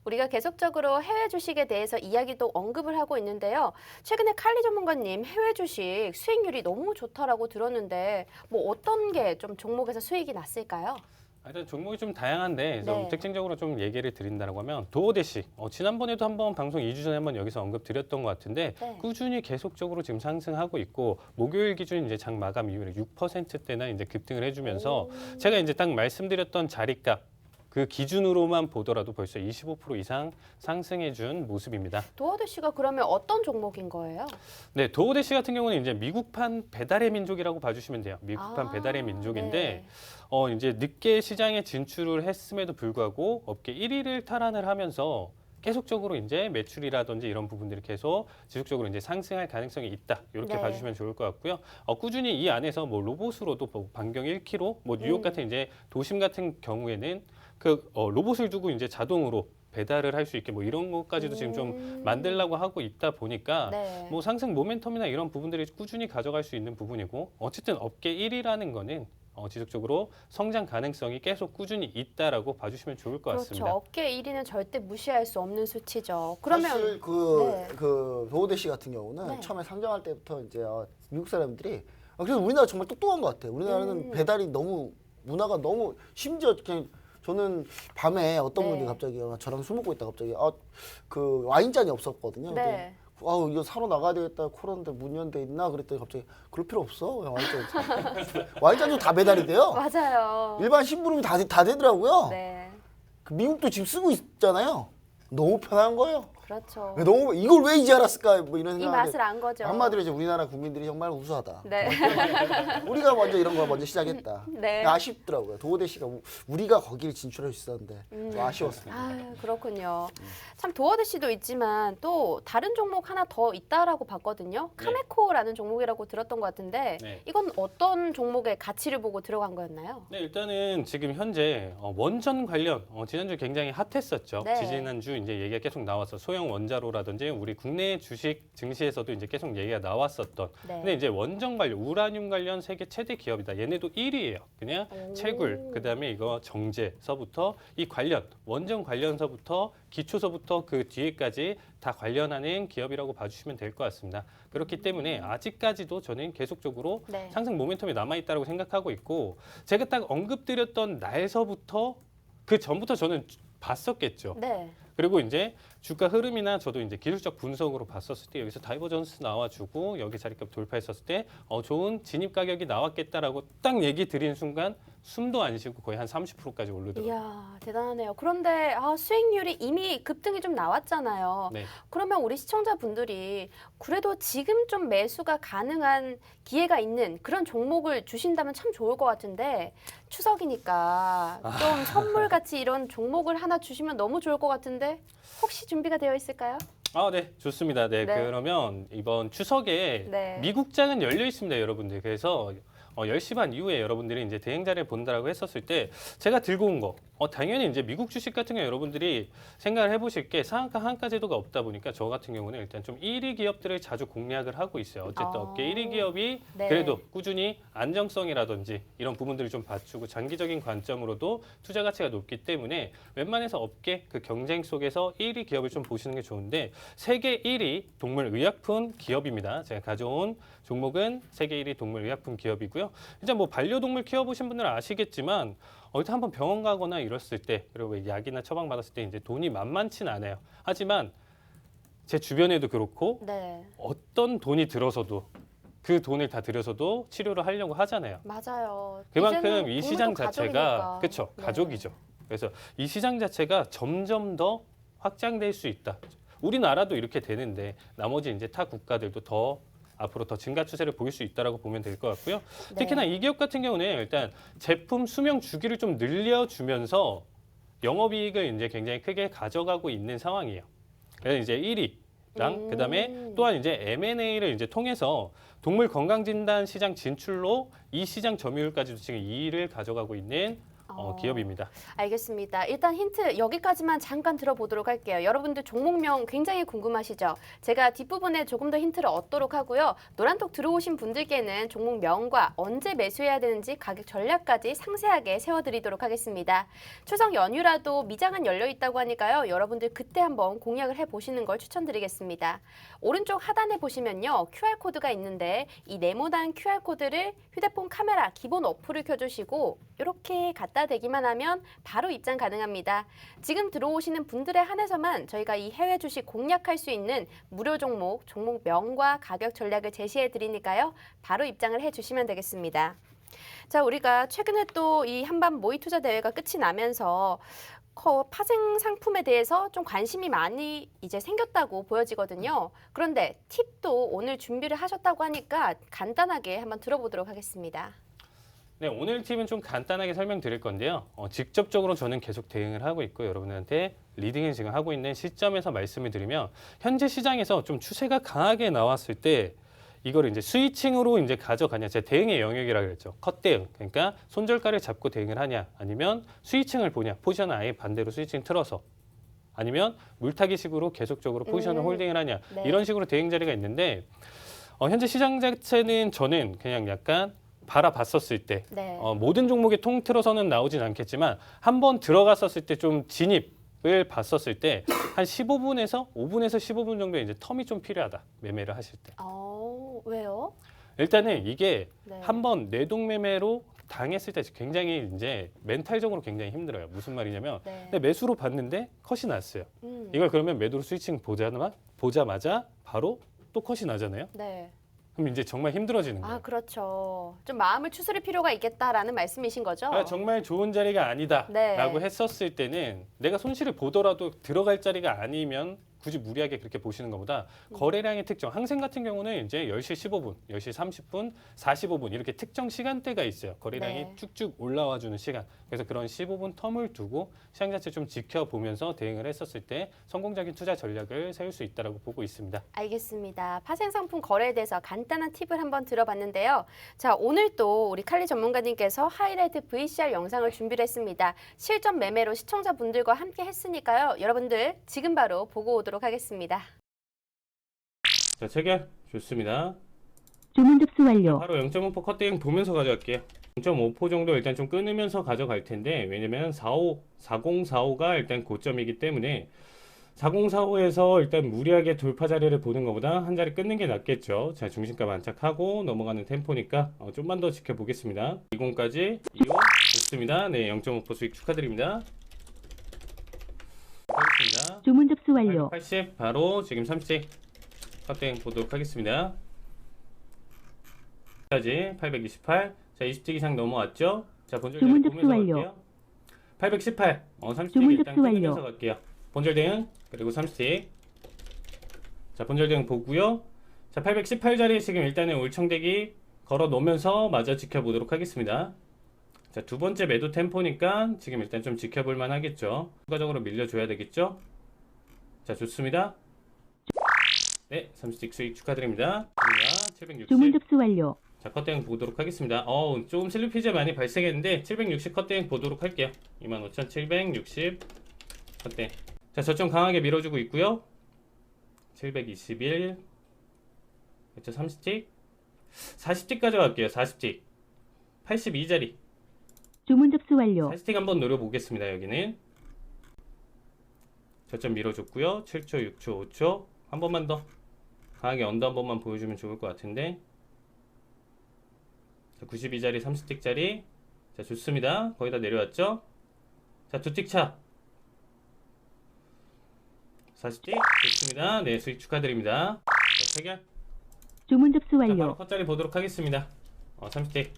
우리가 계속적으로 해외 주식에 대해서 이야기도 언급을 하고 있는데요. 최근에 칼리 전문가님 해외 주식 수익률이 너무 좋다라고 들었는데 뭐 어떤 게 좀 종목에서 수익이 났을까요? 일단 종목이 좀 다양한데 좀 네. 특징적으로 좀 얘기를 드린다고 하면 도어대시 지난번에도 한번 방송 2주 전에 한번 여기서 언급드렸던 것 같은데 네. 꾸준히 계속적으로 지금 상승하고 있고 목요일 기준 이제 장 마감 이후에 6%대나 이제 급등을 해주면서 제가 이제 딱 말씀드렸던 자리값 그 기준으로만 보더라도 벌써 25% 이상 상승해준 모습입니다. 도어드씨가 그러면 어떤 종목인 거예요? 네, 도어대시 같은 경우는 이제 미국판 배달의 민족이라고 봐주시면 돼요. 미국판 배달의 민족인데 네. 이제 늦게 시장에 진출을 했음에도 불구하고 업계 1위를 탈환을 하면서 계속적으로 이제 매출이라든지 이런 부분들이 계속 지속적으로 이제 상승할 가능성이 있다. 이렇게 네. 봐주시면 좋을 것 같고요. 꾸준히 이 안에서 뭐 로봇으로도 뭐 반경 1km, 뭐 뉴욕 같은 이제 도심 같은 경우에는 그 로봇을 두고 이제 자동으로 배달을 할 수 있게 뭐 이런 것까지도 지금 좀 만들려고 하고 있다 보니까 네. 뭐 상승 모멘텀이나 이런 부분들이 꾸준히 가져갈 수 있는 부분이고 어쨌든 업계 1위라는 거는 지속적으로 성장 가능성이 계속 꾸준히 있다라고 봐주시면 좋을 것 그렇죠. 같습니다. 업계 1위는 절대 무시할 수 없는 수치죠. 그러면 사실 네. 그 도어대시 같은 경우는 네. 처음에 상장할 때부터 이제 미국 사람들이 그래서 우리나라 정말 똑똑한 것 같아요. 우리나라는 배달이 너무 문화가 너무 심지어 그냥 저는 밤에 어떤 네. 분들이 갑자기 저랑 술 먹고 있다 갑자기 그 와인잔이 없었거든요. 네. 아우 이거 사러 나가야 되겠다. 코로나인데 문 연대 있나 그랬더니 갑자기 그럴 필요 없어. 그냥 와인잔도 다 배달이 돼요. 맞아요. 일반 심부름이 다 되더라고요. 네. 그 미국도 지금 쓰고 있잖아요. 너무 편한 거예요. 그렇죠. 너무 이걸 왜 이제 알았을까 뭐 이런 이 생각이 맛을 안 거죠. 한마디로 이제 우리나라 국민들이 정말 우수하다. 네. 우리가 먼저 이런 걸 먼저 시작했다. 네. 아쉽더라고요. 도어대시가 우리가 거기를 진출할 수 있었는데 좀 아쉬웠습니다. 아, 그렇군요. 참 도어드씨도 있지만 또 다른 종목 하나 더 있다라고 봤거든요. 네. 카메코라는 종목이라고 들었던 것 같은데 네. 이건 어떤 종목의 가치를 보고 들어간 거였나요? 네, 일단은 지금 현재 원전 관련 지난주 굉장히 핫했었죠. 네. 지지난주 이제 얘기가 계속 나와서 소형 원자로라든지 우리 국내 주식 증시에서도 이제 계속 얘기가 나왔었던. 네. 근데 이제 원전 관련, 우라늄 관련 세계 최대 기업이다. 얘네도 1위예요. 그냥 채굴, 그다음에 이거 정제서부터 이 관련 원전 관련서부터 기초서부터 그 뒤에까지 다 관련하는 기업이라고 봐주시면 될 것 같습니다. 그렇기 때문에 아직까지도 저는 계속적으로 네. 상승 모멘텀이 남아있다고 생각하고 있고 제가 딱 언급드렸던 날서부터 그 전부터 저는 봤었겠죠. 네. 그리고 이제 주가 흐름이나 저도 이제 기술적 분석으로 봤었을 때 여기서 다이버전스 나와주고 여기 자리값 돌파했었을 때 좋은 진입 가격이 나왔겠다라고 딱 얘기 드린 순간 숨도 안 쉬고 거의 한 30%까지 오르더라고요. 이야, 대단하네요. 그런데 수익률이 이미 급등이 좀 나왔잖아요. 네. 그러면 우리 시청자분들이 그래도 지금 좀 매수가 가능한 기회가 있는 그런 종목을 주신다면 참 좋을 것 같은데 추석이니까 좀 선물같이 이런 종목을 하나 주시면 너무 좋을 것 같은데 혹시 준비가 되어 있을까요? 네, 좋습니다. 네, 네. 그러면 이번 추석에 네. 미국장은 열려 있습니다, 여러분들. 그래서 10시 반 이후에 여러분들이 이제 대행자를 본다라고 했었을 때 제가 들고 온 거 당연히 이제 미국 주식 같은 경우 여러분들이 생각을 해보실 게 상한가 한가 제도가 없다 보니까 저 같은 경우는 일단 좀 1위 기업들을 자주 공략을 하고 있어요. 어쨌든 업계 1위 기업이 네. 그래도 꾸준히 안정성이라든지 이런 부분들을 좀 받치고 장기적인 관점으로도 투자 가치가 높기 때문에 웬만해서 업계 그 경쟁 속에서 1위 기업을 좀 보시는 게 좋은데 세계 1위 동물의약품 기업입니다. 제가 가져온 종목은 세계 1위 동물의약품 기업이고요. 이제 뭐 반려동물 키워보신 분들은 아시겠지만 어디 한번 병원 가거나 이랬을 때 그리고 약이나 처방 받았을 때 이제 돈이 만만치는 않아요. 하지만 제 주변에도 그렇고 네. 어떤 돈이 들어서도 그 돈을 다 들여서도 치료를 하려고 하잖아요. 맞아요. 그만큼 이제는 이 시장 부모도 자체가 가족이니까. 그렇죠, 네. 가족이죠. 그래서 이 시장 자체가 점점 더 확장될 수 있다. 우리나라도 이렇게 되는데 나머지 이제 타 국가들도 더 앞으로 더 증가 추세를 보일 수 있다라고 보면 될 것 같고요. 네. 특히나 이 기업 같은 경우는 일단 제품 수명 주기를 좀 늘려주면서 영업이익을 이제 굉장히 크게 가져가고 있는 상황이에요. 그래서 이제 1위랑 그다음에 또한 이제 M&A를 이제 통해서 동물 건강 진단 시장 진출로 이 시장 점유율까지도 지금 2위를 가져가고 있는 기업입니다. 알겠습니다. 일단 힌트 여기까지만 잠깐 들어보도록 할게요. 여러분들 종목명 굉장히 궁금하시죠? 제가 뒷부분에 조금 더 힌트를 얻도록 하고요. 노란톡 들어오신 분들께는 종목명과 언제 매수해야 되는지 가격 전략까지 상세하게 세워드리도록 하겠습니다. 추석 연휴라도 미장은 열려있다고 하니까요. 여러분들 그때 한번 공략을 해보시는 걸 추천드리겠습니다. 오른쪽 하단에 보시면요. QR코드가 있는데 이 네모난 QR코드를 휴대폰 카메라 기본 어플을 켜주시고 이렇게 갖다 대기만 하면 바로 입장 가능합니다. 지금 들어오시는 분들에 한해서만 저희가 이 해외 주식 공략할 수 있는 무료 종목명과 가격 전략을 제시해 드리니까요. 바로 입장을 해주시면 되겠습니다. 자, 우리가 최근에 또 이 한밤 모의 투자 대회가 끝이 나면서 파생 상품에 대해서 좀 관심이 많이 이제 생겼다고 보여지거든요. 그런데 팁도 오늘 준비를 하셨다고 하니까 간단하게 한번 들어보도록 하겠습니다. 네, 오늘 팁은 좀 간단하게 설명드릴 건데요. 직접적으로 저는 계속 대응을 하고 있고 여러분한테 리딩을 지금 하고 있는 시점에서 말씀을 드리면 현재 시장에서 좀 추세가 강하게 나왔을 때 이거를 이제 스위칭으로 이제 가져가냐, 제 대응의 영역이라 그랬죠. 컷 대응. 그러니까 손절가를 잡고 대응을 하냐, 아니면 스위칭을 보냐, 포지션을 아예 반대로 스위칭 틀어서, 아니면 물타기식으로 계속적으로 포지션을 홀딩을 하냐, 네. 이런 식으로 대응 자리가 있는데 현재 시장 자체는 저는 그냥 약간 바라봤었을 때 네. 모든 종목이 통틀어서는 나오진 않겠지만 한번 들어갔었을 때 좀 진입을 봤었을 때 한 15분에서 5분에서 15분 정도 이제 텀이 좀 필요하다. 매매를 하실 때. 왜요? 일단은 이게 네. 한번 내동 매매로 당했을 때 굉장히 이제 멘탈적으로 굉장히 힘들어요. 무슨 말이냐면 네. 근데 매수로 봤는데 컷이 났어요. 음. 이걸 그러면 매도로 스위칭 보자마자 바로 또 컷이 나잖아요. 네. 그럼 이제 정말 힘들어지는 거예요. 그렇죠. 좀 마음을 추스릴 필요가 있겠다라는 말씀이신 거죠? 정말 좋은 자리가 아니다라고 네. 했었을 때는 내가 손실을 보더라도 들어갈 자리가 아니면 굳이 무리하게 그렇게 보시는 것보다 거래량의 특정, 항생 같은 경우는 이제 10시 15분, 10시 30분, 45분 이렇게 특정 시간대가 있어요. 거래량이 네. 쭉쭉 올라와 주는 시간. 그래서 그런 15분 텀을 두고 시장 자체 좀 지켜보면서 대응을 했었을 때 성공적인 투자 전략을 세울 수 있다고 보고 있습니다. 알겠습니다. 파생상품 거래에 대해서 간단한 팁을 한번 들어봤는데요. 자, 오늘 또 우리 칼리 전문가님께서 하이라이트 VCR 영상을 준비를 했습니다. 실전 매매로 시청자분들과 함께 했으니까요. 여러분들 지금 바로 보고 오도록 하겠습니다. 자, 체결 좋습니다. 주문 접수 완료. 바로 0.5% 컷 대응 보면서 가져갈게요. 0.5% 정도 일단 좀 끊으면서 가져갈 텐데 왜냐면 4045가 일단 고점이기 때문에 4045에서 일단 무리하게 돌파 자리를 보는 것보다 한 자리 끊는 게 낫겠죠. 자, 중심값 안착하고 넘어가는 템포니까 좀만 더 지켜보겠습니다. 20까지 2호 좋습니다. 네, 0.5% 수익 축하드립니다. 하겠습니다. 주문 접수 완료. 80 바로 지금 30 컷대응 보도록 하겠습니다. 까지 828. 자, 20틱 이상 넘어왔죠? 자, 본절 대응 주문 접수 보면서 완료. 갈게요. 818. 30틱 주문 일단 접수 완료. 끊으면서 갈게요. 본절 대응 그리고 30틱. 자, 본절 대응 보고요. 자, 818자리 지금 일단은 울청대기 걸어 놓으면서 마저 지켜보도록 하겠습니다. 자, 두 번째 매도 템포니까 지금 일단 좀 지켜볼 만 하겠죠. 추가적으로 밀려줘야 되겠죠. 자, 좋습니다. 네, 30틱 수익 축하드립니다. 760. 주문 접수 완료. 자, 컷대응 보도록 하겠습니다. 조금 슬리피지 많이 발생했는데 760 컷대응 보도록 할게요. 25,760 컷대응. 자, 저점 강하게 밀어주고 있고요. 721 그렇죠, 30틱 40틱 가져갈게요. 40틱 82자리 주문 접수 완료. 40틱 한번 노려보겠습니다. 여기는 저점 밀어줬고요. 7초, 6초, 5초 한 번만 더 강하게 언더 한 번만 보여주면 좋을 것 같은데. 자, 92자리 30틱짜리. 자, 좋습니다. 거의 다 내려왔죠. 자, 2틱 차 40틱 좋습니다. 네, 수익 축하드립니다. 자, 체결. 주문 접수 자, 바로 완료. 컷자리 보도록 하겠습니다. 30틱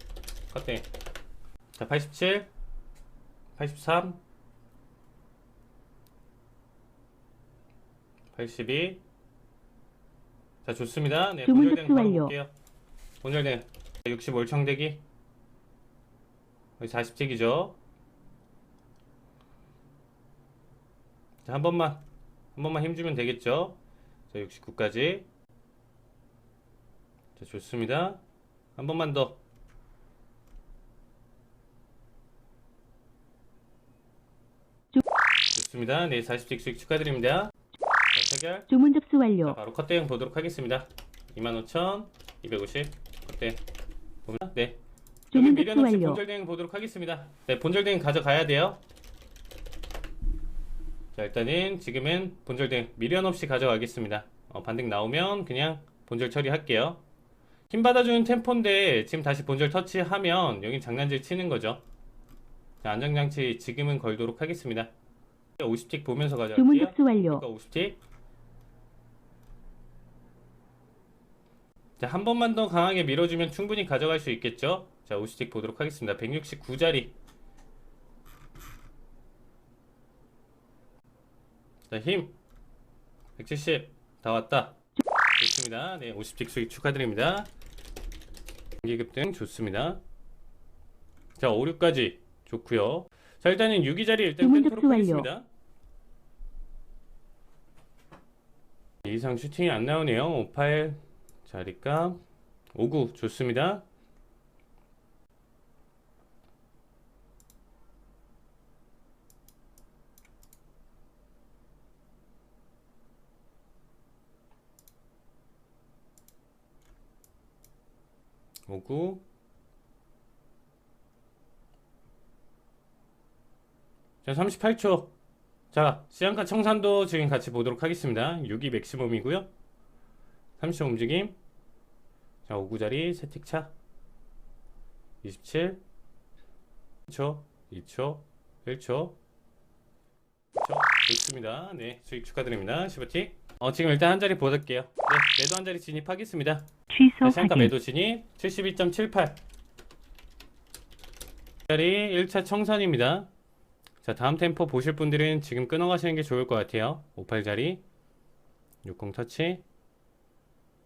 컷대. 자, 87 83 82. 자, 좋습니다. 네, 주문 본절대응 접수 바로 완료. 볼게요. 본절대응 60 월청대기 40틱이죠. 자, 한 번만 힘주면 되겠죠. 자, 69까지. 자, 좋습니다. 한 번만 더. 좋습니다. 네, 40직 수익 축하드립니다. 자, 체결. 주문 접수 자, 완료. 바로 컷 대응 보도록 하겠습니다. 25,250 컷 대응. 보면 네. 여기 주문 미련 접수 없이 완료. 본절 대응 보도록 하겠습니다. 네, 본절 대응 가져가야 돼요. 자, 일단은 지금은 본절 대응 미련 없이 가져가겠습니다. 반등 나오면 그냥 본절 처리할게요. 힘 받아주는 템포인데 지금 다시 본절 터치하면 여긴 장난질 치는 거죠. 자, 안정장치 지금은 걸도록 하겠습니다. 50틱 보면서 주문 가져갈게요. 접수 완료. 50틱. 자, 한 번만 더 강하게 밀어주면 충분히 가져갈 수 있겠죠. 자, 50틱 보도록 하겠습니다. 169자리. 자, 힘 170 다 왔다. 좋습니다. 네, 50틱 수익 축하드립니다. 경기급등 좋습니다. 자, 5, 6까지 좋고요. 자, 일단은 6위 자리 일단 주문 끊도록 접수 완료. 하겠습니다. 이상 슈팅이 안 나오네요. 58 자리값 59 좋습니다. 오구. 자, 38초. 자, 시장가 청산도 지금 같이 보도록 하겠습니다. 6이 맥시멈이고요. 30초 움직임. 자, 5구자리 세틱차. 27. 1초, 2초, 1초. 2초. 좋습니다. 네, 수익 축하드립니다. 15틱. 지금 일단 한 자리 보낼게요. 네, 매도 한 자리 진입하겠습니다. 취소 자, 시장가 확인. 매도 진입 72.78. 자리 1차 청산입니다. 자, 다음 템포 보실 분들은 지금 끊어가시는 게 좋을 것 같아요. 58자리 60 터치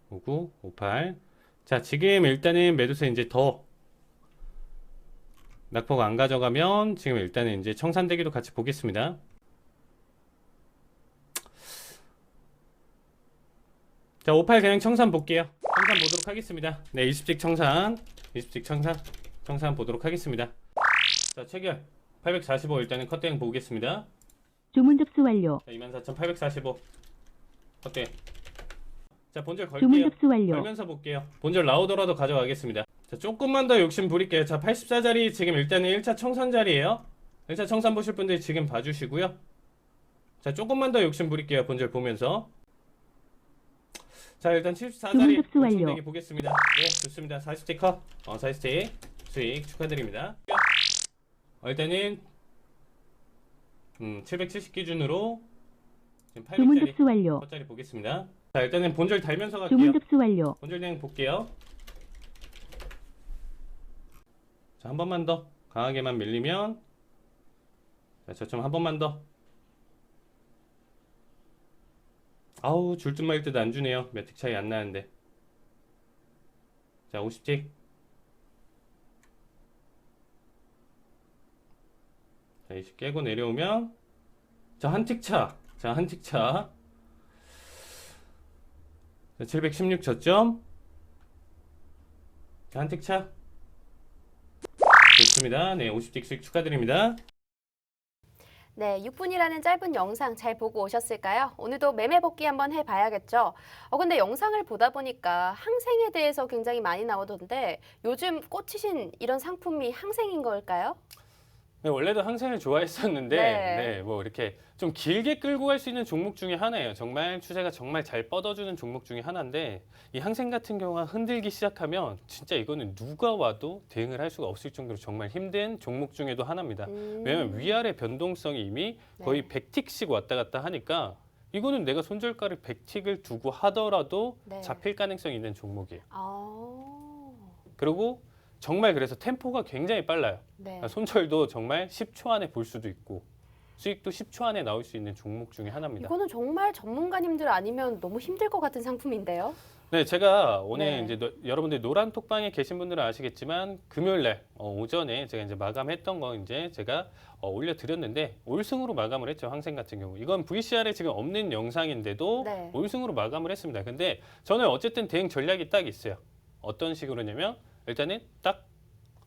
59 58. 자, 지금 일단은 매도세 이제 더 낙폭 안 가져가면 지금 일단은 이제 청산되기도 같이 보겠습니다. 자, 58 그냥 청산 볼게요. 청산 보도록 하겠습니다. 네, 20직 청산 20직 청산 보도록 하겠습니다. 자, 체결 845 일단은 컷대응 보겠습니다. 주문 접수 완료. 자, 24,845 컷대응. 자, 본절 주문 걸게요. 접수 완료. 걸면서 볼게요. 본절 나오더라도 가져가겠습니다. 자, 조금만 더 욕심 부릴게요. 자, 84자리 지금 일단은 1차 청산 자리예요. 1차 청산 보실 분들 지금 봐주시고요. 자, 조금만 더 욕심 부릴게요. 본절 보면서. 자, 일단 74자리 주문 접수 완료. 욕심내기 보겠습니다. 네, 좋습니다. 40스틱 컷. 40스틱 수익 축하드립니다. 일단은 770 기준으로 지금 주문 800짜리 접수 완료. 컷짜리 보겠습니다. 자, 일단은 본절 달면서 갈게요. 주문 접수 완료. 본절 그냥 볼게요. 자, 한 번만 더 강하게만 밀리면 자, 저점 한 번만 더. 아우, 줄 듯 말 듯 안 주네요. 몇 틱 차이 안 나는데. 자, 50틱. 자, 20 깨고 내려오면 자, 한 틱 차. 자, 한 틱 차. 자, 716 저점. 자, 한 틱 차. 좋습니다. 네, 50틱 수익 축하드립니다. 네, 6분이라는 짧은 영상 잘 보고 오셨을까요? 오늘도 매매 복귀 한번 해봐야겠죠? 근데 영상을 보다 보니까 항생에 대해서 굉장히 많이 나오던데 요즘 꽂히신 이런 상품이 항생인 걸까요? 네, 원래도 항생을 좋아했었는데 네. 뭐 이렇게 좀 길게 끌고 갈 수 있는 종목 중에 하나예요. 정말 추세가 정말 잘 뻗어주는 종목 중에 하나인데 이 항생 같은 경우가 흔들기 시작하면 진짜 이거는 누가 와도 대응을 할 수가 없을 정도로 정말 힘든 종목 중에도 하나입니다. 왜냐면 위아래 변동성이 이미 거의 네. 100틱씩 왔다 갔다 하니까 이거는 내가 손절가를 100틱을 두고 하더라도 네. 잡힐 가능성이 있는 종목이에요. 아, 그리고 정말 그래서 템포가 굉장히 빨라요. 네. 손절도 정말 10초 안에 볼 수도 있고 수익도 10초 안에 나올 수 있는 종목 중에 하나입니다. 이거는 정말 전문가님들 아니면 너무 힘들 것 같은 상품인데요. 네, 제가 오늘 네. 이제 여러분들 노란 톡방에 계신 분들은 아시겠지만 금요일 날 오전에 제가 이제 마감했던 거 이제 제가 올려드렸는데 올승으로 마감을 했죠. 항생 같은 경우 이건 VCR에 지금 없는 영상인데도 네. 올승으로 마감을 했습니다. 근데 저는 어쨌든 대응 전략이 딱 있어요. 어떤 식으로냐면 일단은 딱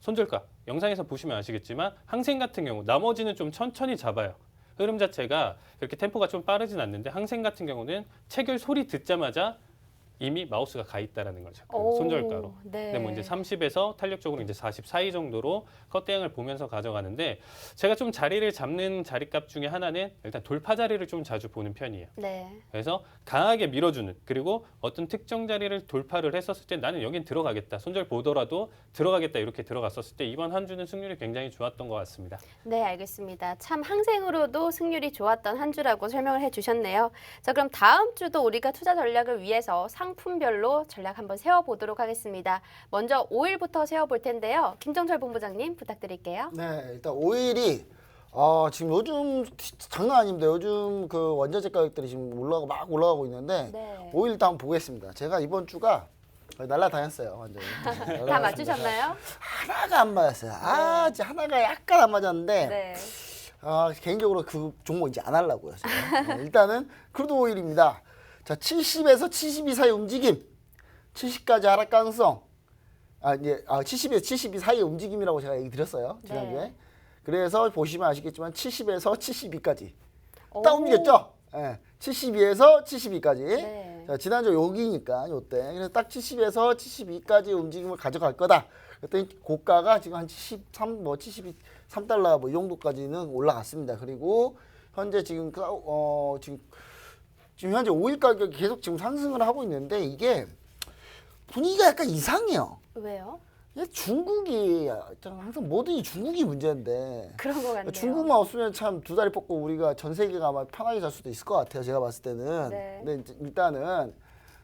손절가 영상에서 보시면 아시겠지만 항생 같은 경우 나머지는 좀 천천히 잡아요. 흐름 자체가 그렇게 템포가 좀 빠르진 않는데 항생 같은 경우는 체결 소리 듣자마자 이미 마우스가 가 있다라는 거죠. 그 오, 손절가로. 네. 근데 뭐 이제 30에서 탄력적으로 이제 40 사이 정도로 컷 대응을 보면서 가져가는데 제가 좀 자리를 잡는 자리값 중에 하나는 일단 돌파 자리를 좀 자주 보는 편이에요. 네. 그래서 강하게 밀어주는 그리고 어떤 특정 자리를 돌파를 했었을 때 나는 여긴 들어가겠다. 손절 보더라도 들어가겠다 이렇게 들어갔었을 때 이번 한 주는 승률이 굉장히 좋았던 것 같습니다. 네, 알겠습니다. 참 항생으로도 승률이 좋았던 한 주라고 설명을 해주셨네요. 자, 그럼 다음 주도 우리가 투자 전략을 위해서 상품별로 전략 한번 세워보도록 하겠습니다. 먼저 5일부터 세워볼 텐데요. 김정철 본부장님 부탁드릴게요. 네, 일단 오일이 지금 요즘 장난 아닙니다. 요즘 그 원자재 가격들이 지금 막 올라가고 있는데 네. 오일 일단 한번 보겠습니다. 제가 이번 주가 거의 날라다녔어요, 완전히. 다 맞추셨나요? 하나가 안 맞았어요. 진짜 하나가 약간 안 맞았는데 네. 개인적으로 그 종목 이제 안 하려고요. 제가. 일단은 크루드 오일입니다. 자, 70에서 72 사이 움직임, 70까지 하락 가능성. 이제 70에서 72 사이 움직임이라고 제가 얘기 드렸어요, 지난주에. 네. 그래서 보시면 아시겠지만 70에서 72까지 오. 딱 움직였죠? 예. 72에서 72까지. 네. 자, 지난주 여기니까 요때. 그래서 딱 70에서 72까지 움직임을 가져갈 거다. 그랬더니 고가가 지금 한 73, 73달러 뭐 이 정도까지는 올라갔습니다. 그리고 현재 지금 지금 현재 오일 가격이 계속 지금 상승을 하고 있는데 이게 분위기가 약간 이상해요. 왜요? 이게 중국이 항상 뭐든지 중국이 문제인데 그런 것 같네요. 중국만 없으면 참 두 다리 뻗고 우리가 전 세계가 아마 편하게 살 수도 있을 것 같아요. 제가 봤을 때는. 네. 근데 이제 일단은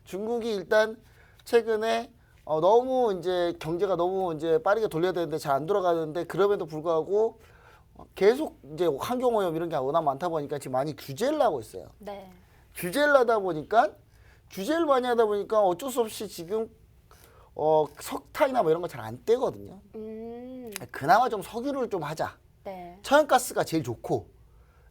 중국이 일단 최근에 너무 이제 경제가 너무 이제 빠르게 돌려야 되는데 잘 안 돌아가는데 그럼에도 불구하고 계속 이제 환경오염 이런 게 워낙 많다 보니까 지금 많이 규제를 하고 있어요. 네. 규제를 하다 보니까 규제를 많이 하다 보니까 어쩔 수 없이 지금 석탄이나 뭐 이런 거 잘 안 떼거든요. 그나마 좀 석유를 좀 하자. 네. 천연가스가 제일 좋고.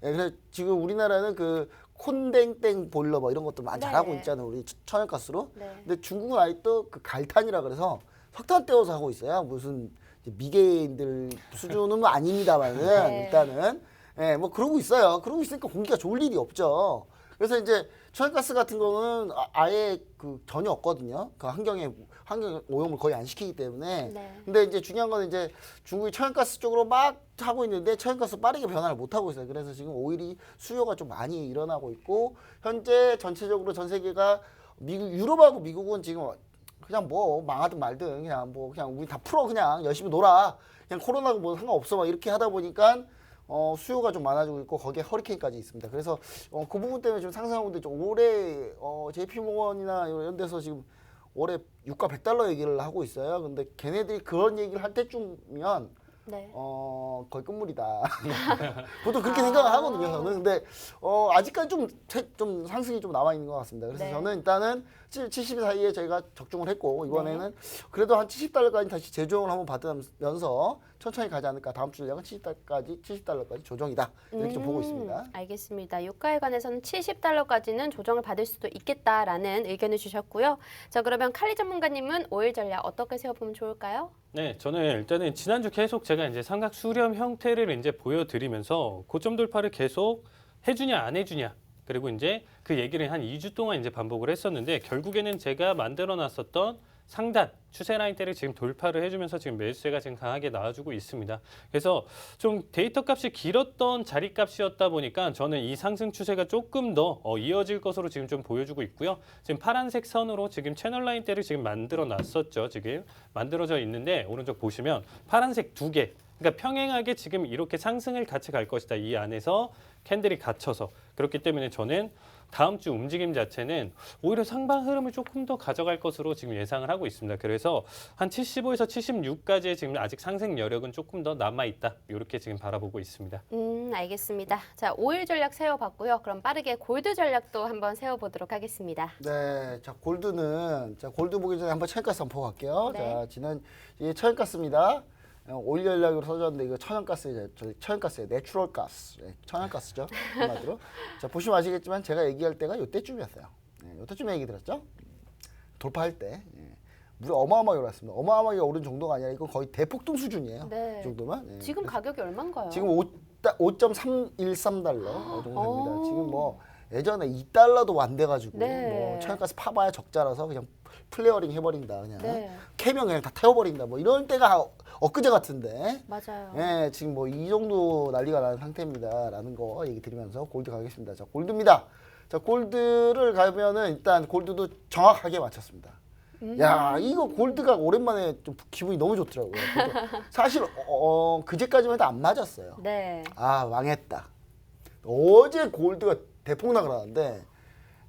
예, 그래서 지금 우리나라는 그 콘댕땡 보일러 뭐 이런 것도 많이 네. 잘하고 있잖아요. 우리 천연가스로. 네. 근데 중국은 아직도 그 갈탄이라 그래서 석탄 떼어서 하고 있어요. 무슨 이제 미개인들 수준은 아닙니다만은 네. 일단은 예, 뭐 그러고 있어요. 그러고 있으니까 공기가 좋을 일이 없죠. 그래서 이제 천연가스 같은 거는 아예 그 전혀 없거든요. 그 환경 오염을 거의 안 시키기 때문에. 네. 근데 이제 중요한 건 이제 중국이 천연가스 쪽으로 막 하고 있는데 천연가스 빠르게 변화를 못 하고 있어요. 그래서 지금 오일이 수요가 좀 많이 일어나고 있고 현재 전체적으로 전 세계가 유럽하고 미국은 지금 그냥 뭐 망하든 말든 그냥 우리 다 풀어 그냥 열심히 놀아. 그냥 코로나가 뭐 상관없어 막 이렇게 하다 보니까 수요가 좀 많아지고 있고 거기에 허리케인까지 있습니다. 그래서 그 부분 때문에 좀 상승하고 있는데 좀 올해 JP모건이나 이런 데서 지금 올해 유가 100달러 얘기를 하고 있어요. 근데 걔네들이 그런 얘기를 할 때쯤이면 네. 거의 끝물이다. 보통 그렇게 생각을 하거든요. 저는 근데 아직까지 좀 상승이 좀 남아 있는 것 같습니다. 그래서 네. 저는 일단은 70 사이에 저희가 적중을 했고 이번에는 그래도 한 70달러까지 다시 재조정을 한번 받으면서 천천히 가지 않을까. 다음 주 전략은 70달러까지 조정이다. 이렇게 좀 보고 있습니다. 알겠습니다. 유가에 관해서는 70달러까지는 조정을 받을 수도 있겠다라는 의견을 주셨고요. 자, 그러면 칼리 전문가님은 오일 전략 어떻게 세워보면 좋을까요? 네, 저는 일단은 지난주 계속 제가 이제 삼각 수렴 형태를 이제 보여드리면서 고점 돌파를 계속 해주냐 안 해주냐 그리고 이제 그 얘기를 한 2주 동안 이제 반복을 했었는데 결국에는 제가 만들어놨었던 상단 추세 라인대를 지금 돌파를 해주면서 지금 매수세가 지금 강하게 나와주고 있습니다. 그래서 좀 데이터 값이 길었던 자리 값이었다 보니까 저는 이 상승 추세가 조금 더 이어질 것으로 지금 좀 보여주고 있고요. 지금 파란색 선으로 지금 채널 라인대를 지금 만들어 놨었죠. 지금 만들어져 있는데 오른쪽 보시면 파란색 두 개. 그러니까 평행하게 지금 이렇게 상승을 같이 갈 것이다. 이 안에서 캔들이 갇혀서 그렇기 때문에 저는 다음 주 움직임 자체는 오히려 상방 흐름을 조금 더 가져갈 것으로 지금 예상을 하고 있습니다. 그래서 한 75에서 76까지의 지금 아직 상승 여력은 조금 더 남아 있다. 이렇게 지금 바라보고 있습니다. 알겠습니다. 자, 오일 전략 세워봤고요. 그럼 빠르게 골드 전략도 한번 세워보도록 하겠습니다. 네, 자 골드 보기 전에 한번 천연가스 한번 보고 갈게요. 네. 자, 이게 천연가스입니다. 오일 전략으로 써졌는데 이거 천연가스예요. 천연가스예요. 내추럴 가스. 네, 천연가스죠. 한마디로. 자, 보시면 아시겠지만 제가 얘기할 때가 이때쯤이었어요. 네, 이때쯤에 얘기 드렸죠. 돌파할 때. 네. 물이 어마어마하게 올랐습니다. 어마어마하게 오른 정도가 아니라 이건 거의 대폭등 수준이에요. 네. 이 정도면. 네. 지금 그래서 가격이 얼마인가요? 지금 5.313달러 정도 됩니다. 지금 뭐 예전에 2달러도 안 돼가지고 네. 뭐 천연가스 파봐야 적자라서 그냥 플레어링 해버린다 그냥 네. 캐면 그냥 다 태워버린다 뭐 이럴 때가 엊그제 같은데 맞아요. 예, 지금 뭐 이 정도 난리가 나는 상태입니다라는 거 얘기 드리면서 골드 가겠습니다. 자, 골드입니다. 자, 골드를 가면은 일단 골드도 정확하게 맞췄습니다. 야, 이거 골드가 오랜만에 좀 기분이 너무 좋더라고요. 사실 그제까지만 해도 안 맞았어요. 네. 아, 망했다. 어제 골드가 대폭락을 하는데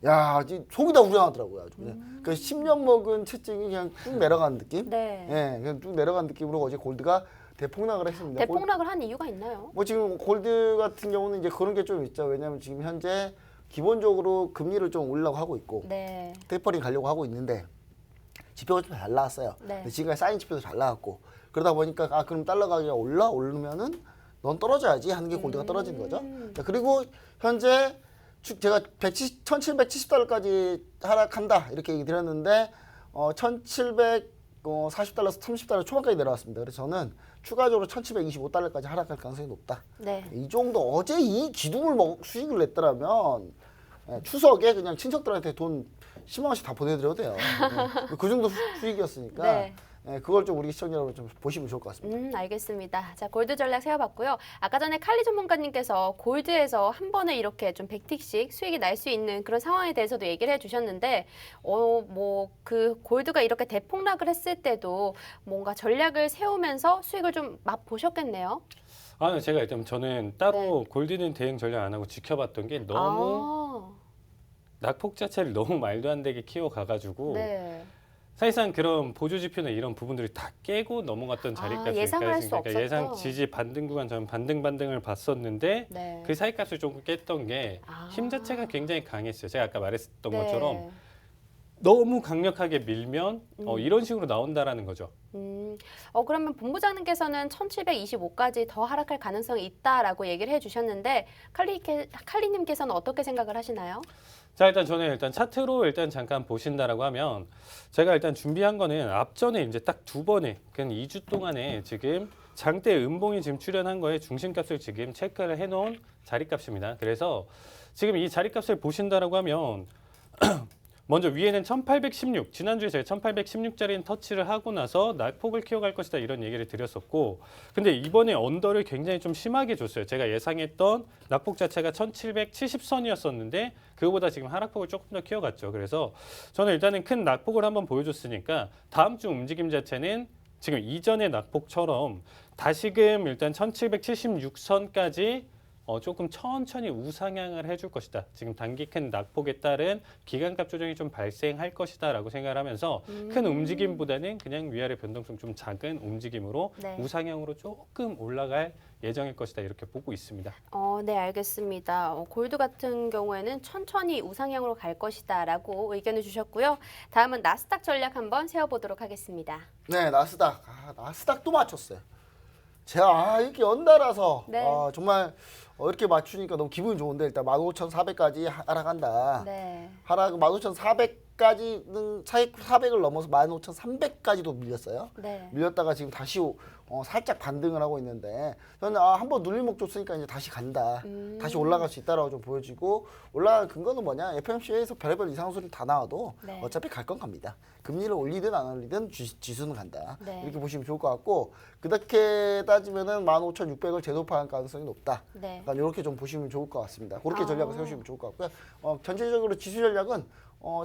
야, 속이 다 우려하더라고요. 아주 그냥. 그 10년 먹은 채찍이 그냥 쭉 내려가는 느낌? 네. 예, 그냥 쭉 내려가는 느낌으로 어제 골드가 대폭락을 했습니다. 대폭락을 한 이유가 있나요? 뭐 지금 골드 같은 경우는 이제 그런 게 좀 있죠. 왜냐하면 지금 현재 기본적으로 금리를 좀 올리려고 하고 있고 네. 테이퍼링 가려고 하고 있는데 지표가 좀 잘 나왔어요. 네. 근데 지금까지 쌓인 지표도 잘 나왔고 그러다 보니까 아 그럼 달러 가격이 오르면은 넌 떨어져야지 하는 게 골드가 떨어지는 거죠. 자, 그리고 현재 제가 1770달러까지 하락한다 이렇게 얘기 드렸는데 1740달러에서 30달러 초반까지 내려왔습니다. 그래서 저는 추가적으로 1725달러까지 하락할 가능성이 높다. 네. 이 정도 어제 이 기둥을 수익을 냈더라면 추석에 그냥 친척들한테 돈 10만 원씩 다 보내드려도 돼요. 그 정도 수익이었으니까 네. 그걸 좀 우리 시청자 여러분 좀 보시면 좋을 것 같습니다. 알겠습니다. 자, 골드 전략 세워봤고요. 아까 전에 칼리 전문가님께서 골드에서 한 번에 이렇게 좀 100틱씩 수익이 날 수 있는 그런 상황에 대해서도 얘기를 해주셨는데, 뭐 그 골드가 이렇게 대폭락을 했을 때도 뭔가 전략을 세우면서 수익을 좀 맛보셨겠네요. 아, 제가 일단 저는 따로 골드는 대응 전략 안 하고 지켜봤던 게 너무 낙폭 자체를 너무 말도 안 되게 키워가가지고 네. 사실상 그런 보조 지표나 이런 부분들이 다 깨고 넘어갔던 자리값이 예상을 할수 없었던. 예상 지지 반등 구간 저는 반등을 봤었는데 네. 그 사이값을 조금 깼던 게 힘 자체가 굉장히 강했어요. 제가 아까 말했던 것처럼 너무 강력하게 밀면 이런 식으로 나온다라는 거죠. 그러면 본부장님께서는 1725까지 더 하락할 가능성이 있다라고 얘기를 해주셨는데 칼리님께서는 어떻게 생각을 하시나요? 자, 일단 저는 차트로 잠깐 보신다라고 하면 제가 일단 준비한 거는 앞전에 이제 딱 두 번에 그 2주 동안에 지금 장대 음봉이 지금 출현한 거에 중심값을 지금 체크를 해놓은 자리값입니다. 그래서 지금 이 자리값을 보신다라고 하면 먼저 위에는 1816, 지난주에 제가 1816짜리는 터치를 하고 나서 낙폭을 키워갈 것이다 이런 얘기를 드렸었고, 근데 이번에 언더를 굉장히 좀 심하게 줬어요. 제가 예상했던 낙폭 자체가 1770선이었었는데 그거보다 지금 하락폭을 조금 더 키워갔죠. 그래서 저는 일단은 큰 낙폭을 한번 보여줬으니까 다음 주 움직임 자체는 지금 이전의 낙폭처럼 다시금 일단 1776선까지 조금 천천히 우상향을 해줄 것이다. 지금 단기 큰 낙폭에 따른 기간값 조정이 좀 발생할 것이다라고 생각을 하면서 큰 움직임보다는 그냥 위아래 변동성 좀 작은 움직임으로 네. 우상향으로 조금 올라갈 예정일 것이다. 이렇게 보고 있습니다. 네, 알겠습니다. 골드 같은 경우에는 천천히 우상향으로 갈 것이다라고 의견을 주셨고요. 다음은 나스닥 전략 한번 세워보도록 하겠습니다. 네, 나스닥. 나스닥도 맞췄어요. 제가 이렇게 연달아서 네. 정말 이렇게 맞추니까 너무 기분이 좋은데 일단 15,400까지 하락한다. 네. 하락 15,400까지는 400을 넘어서 15,300까지도 밀렸어요. 네. 밀렸다가 지금 다시 살짝 반등을 하고 있는데 저는 한번 눌림목 줬으니까 이제 다시 간다. 다시 올라갈 수 있다라고 좀 보여지고 올라갈 근거는 뭐냐? FOMC에서 별의별 이상한 소리 다 나와도 네. 어차피 갈 건 갑니다. 금리를 올리든 안 올리든 지수는 간다. 네. 이렇게 보시면 좋을 것 같고 그렇게 따지면은 15,600을 재도파할 가능성이 높다. 네. 약간 이렇게 좀 보시면 좋을 것 같습니다. 그렇게 전략을 세우시면 좋을 것 같고요. 전체적으로 지수 전략은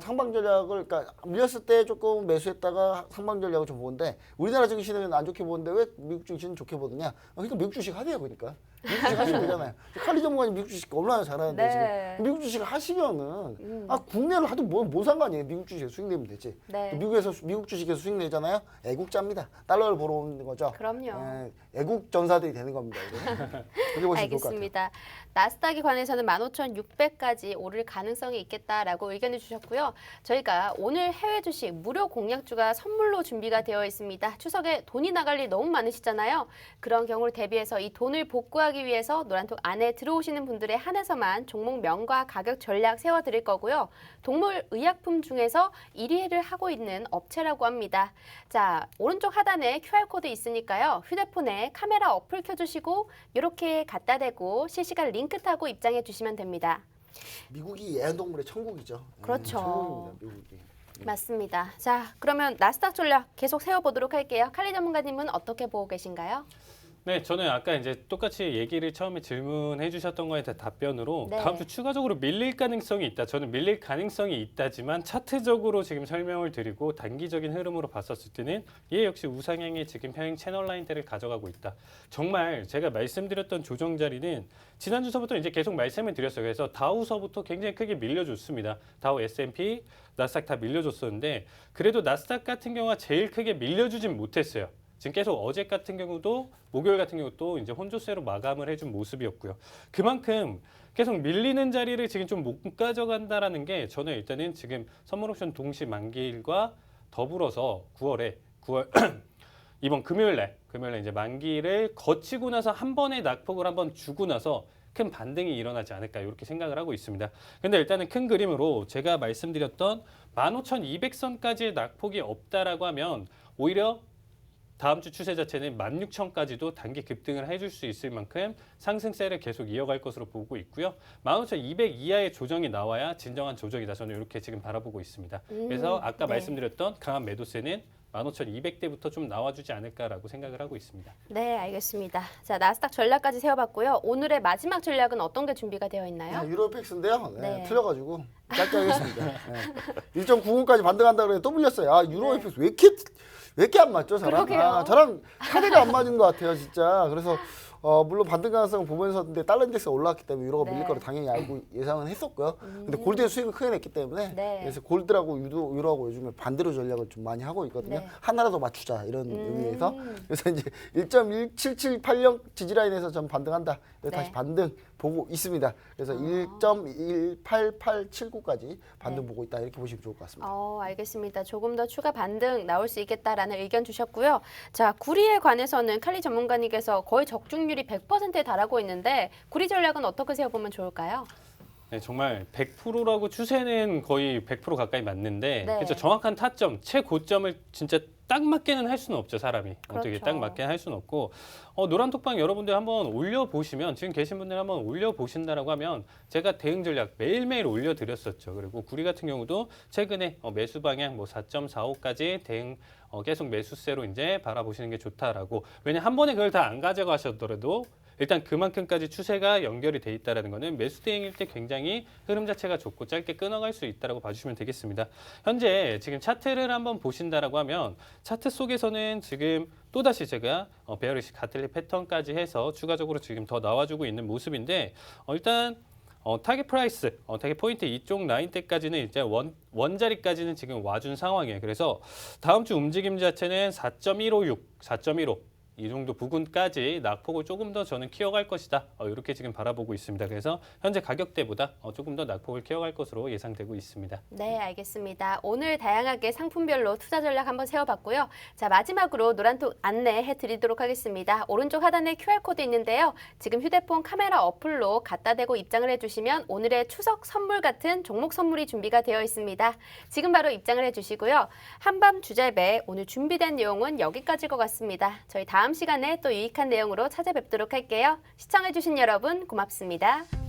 상방 전략을 그러니까 밀렸을 때 조금 매수했다가 상방 전략을 좀 보는데 우리나라 증시는 안 좋게 보는데 왜 미국 증시는 좋게 보느냐? 그러니까 미국 주식 하세요, 그러니까. 미국 주식 하시면 되잖아요. 칼리 전문가님 미국 주식 얼마나 잘하는데 네. 지금 미국 주식을 하시면은 국내를 하도 뭐 상관이에요. 미국 주식에 수익 내면 되지. 네. 미국 주식에서 수익 내잖아요. 애국자입니다. 달러를 보러 오는 거죠. 그럼요. 애국 전사들이 되는 겁니다. 이렇게 보시면 좋을 것 같아요. 알겠습니다. 나스닥에 관해서는 15,600까지 오를 가능성이 있겠다라고 의견을 주셨고요. 저희가 오늘 해외 주식 무료 공략주가 선물로 준비가 되어 있습니다. 추석에 돈이 나갈 일 너무 많으시잖아요. 그런 경우를 대비해서 이 돈을 복구하기 당첨하기 위해서 노란톡 안에 들어오시는 분들에 한해서만 종목명과 가격 전략 세워드릴 거고요. 동물의약품 중에서 1위를 하고 있는 업체라고 합니다. 자, 오른쪽 하단에 QR코드 있으니까요. 휴대폰에 카메라 어플 켜주시고 이렇게 갖다 대고 실시간 링크 타고 입장해 주시면 됩니다. 미국이 애완동물의 천국이죠. 그렇죠. 천국입니다, 미국이. 맞습니다. 자, 그러면 나스닥 전략 계속 세워보도록 할게요. 칼리 전문가님은 어떻게 보고 계신가요? 네, 저는 아까 이제 똑같이 얘기를 처음에 질문해 주셨던 거에 대한 답변으로 네. 다음 주 추가적으로 밀릴 가능성이 있다. 저는 밀릴 가능성이 있다지만 차트적으로 지금 설명을 드리고 단기적인 흐름으로 봤었을 때는 얘 역시 우상향의 지금 평행 채널 라인대를 가져가고 있다. 정말 제가 말씀드렸던 조정 자리는 지난주서부터 이제 계속 말씀을 드렸어요. 그래서 다우서부터 굉장히 크게 밀려줬습니다. 다우, S&P, 나스닥 다 밀려줬었는데 그래도 나스닥 같은 경우가 제일 크게 밀려주진 못했어요. 지금 계속 어제 같은 경우도 목요일 같은 경우도 이제 혼조세로 마감을 해준 모습이었고요. 그만큼 계속 밀리는 자리를 지금 좀 못 가져간다라는 게 저는 일단은 지금 선물옵션 동시 만기일과 더불어서 9월 이번 금요일에 이제 만기를 거치고 나서 한 번의 낙폭을 한번 주고 나서 큰 반등이 일어나지 않을까 이렇게 생각을 하고 있습니다. 근데 일단은 큰 그림으로 제가 말씀드렸던 15,200선까지의 낙폭이 없다라고 하면 오히려 다음 주 추세 자체는 16,000까지도 단기 급등을 해줄 수 있을 만큼 상승세를 계속 이어갈 것으로 보고 있고요. 15,200 이하의 조정이 나와야 진정한 조정이다. 저는 이렇게 지금 바라보고 있습니다. 그래서 아까 네. 말씀드렸던 강한 매도세는 15,200대부터 좀 나와주지 않을까라고 생각을 하고 있습니다. 네, 알겠습니다. 자, 나스닥 전략까지 세워봤고요. 오늘의 마지막 전략은 어떤 게 준비가 되어 있나요? 유로팩스인데요. 네, 네. 틀려가지고 짧게 하겠습니다. 네. 1.90까지 반등한다 그래 또 밀렸어요. 아 유로팩스 왜 이렇게 안 맞죠, 저랑? 그러게요. 아, 저랑 카드가 안 맞은 것 같아요, 진짜. 그래서 물론 반등 가능성을 보면서 근데 달러 인덱스가 올라왔기 때문에 유로가 네. 밀릴 거를 당연히 알고 예상은 했었고요. 근데 골드의 수익을 크게 냈기 때문에 네. 그래서 골드라고 유로하고 요즘에 반대로 전략을 좀 많이 하고 있거든요. 네. 하나라도 맞추자 이런 의미에서 그래서 이제 1.17780 지지라인에서 좀 반등한다. 그래서 네. 다시 반등 보고 있습니다. 그래서 1.18879까지 반등 네. 보고 있다 이렇게 보시면 좋을 것 같습니다. 알겠습니다. 조금 더 추가 반등 나올 수 있겠다라는 의견 주셨고요. 자, 구리에 관해서는 칼리 전문가님께서 거의 적중률이 100%에 달하고 있는데 구리 전략은 어떻게 세워보면 좋을까요? 네, 정말 100%라고 추세는 거의 100% 가까이 맞는데 네. 그렇죠. 정확한 타점, 최고점을 진짜 딱 맞게는 할 수는 없죠, 사람이. 어떻게 그렇죠. 딱 맞게 할 수는 없고 노란톡방 여러분들 한번 올려보시면 지금 계신 분들 한번 올려보신다라고 하면 제가 대응 전략 매일매일 올려드렸었죠. 그리고 구리 같은 경우도 최근에 매수 방향 4.45까지 대응 계속 매수세로 이제 바라보시는 게 좋다라고. 왜냐 한 번에 그걸 다 안 가져가셨더라도 일단 그만큼까지 추세가 연결이 돼 있다는 거는 매수 대응일 때 굉장히 흐름 자체가 좋고 짧게 끊어갈 수 있다고 봐주시면 되겠습니다. 현재 지금 차트를 한번 보신다라고 하면 차트 속에서는 지금 또다시 제가 베어리시 가틀리 패턴까지 해서 추가적으로 지금 더 나와주고 있는 모습인데 일단 타겟 프라이스, 타겟 포인트 이쪽 라인 때까지는 이제 원자리까지는 지금 와준 상황이에요. 그래서 다음 주 움직임 자체는 4.156, 4.15 이 정도 부근까지 낙폭을 조금 더 저는 키워갈 것이다. 이렇게 지금 바라보고 있습니다. 그래서 현재 가격대보다 조금 더 낙폭을 키워갈 것으로 예상되고 있습니다. 네, 알겠습니다. 오늘 다양하게 상품별로 투자 전략 한번 세워봤고요. 자, 마지막으로 노란톡 안내해 드리도록 하겠습니다. 오른쪽 하단에 QR코드 있는데요. 지금 휴대폰 카메라 어플로 갖다 대고 입장을 해주시면 오늘의 추석 선물 같은 종목 선물이 준비가 되어 있습니다. 지금 바로 입장을 해주시고요. 한밤 주잘배 오늘 준비된 내용은 여기까지일 것 같습니다. 저희 다음 시간에 또 유익한 내용으로 찾아뵙도록 할게요. 시청해주신 여러분 고맙습니다.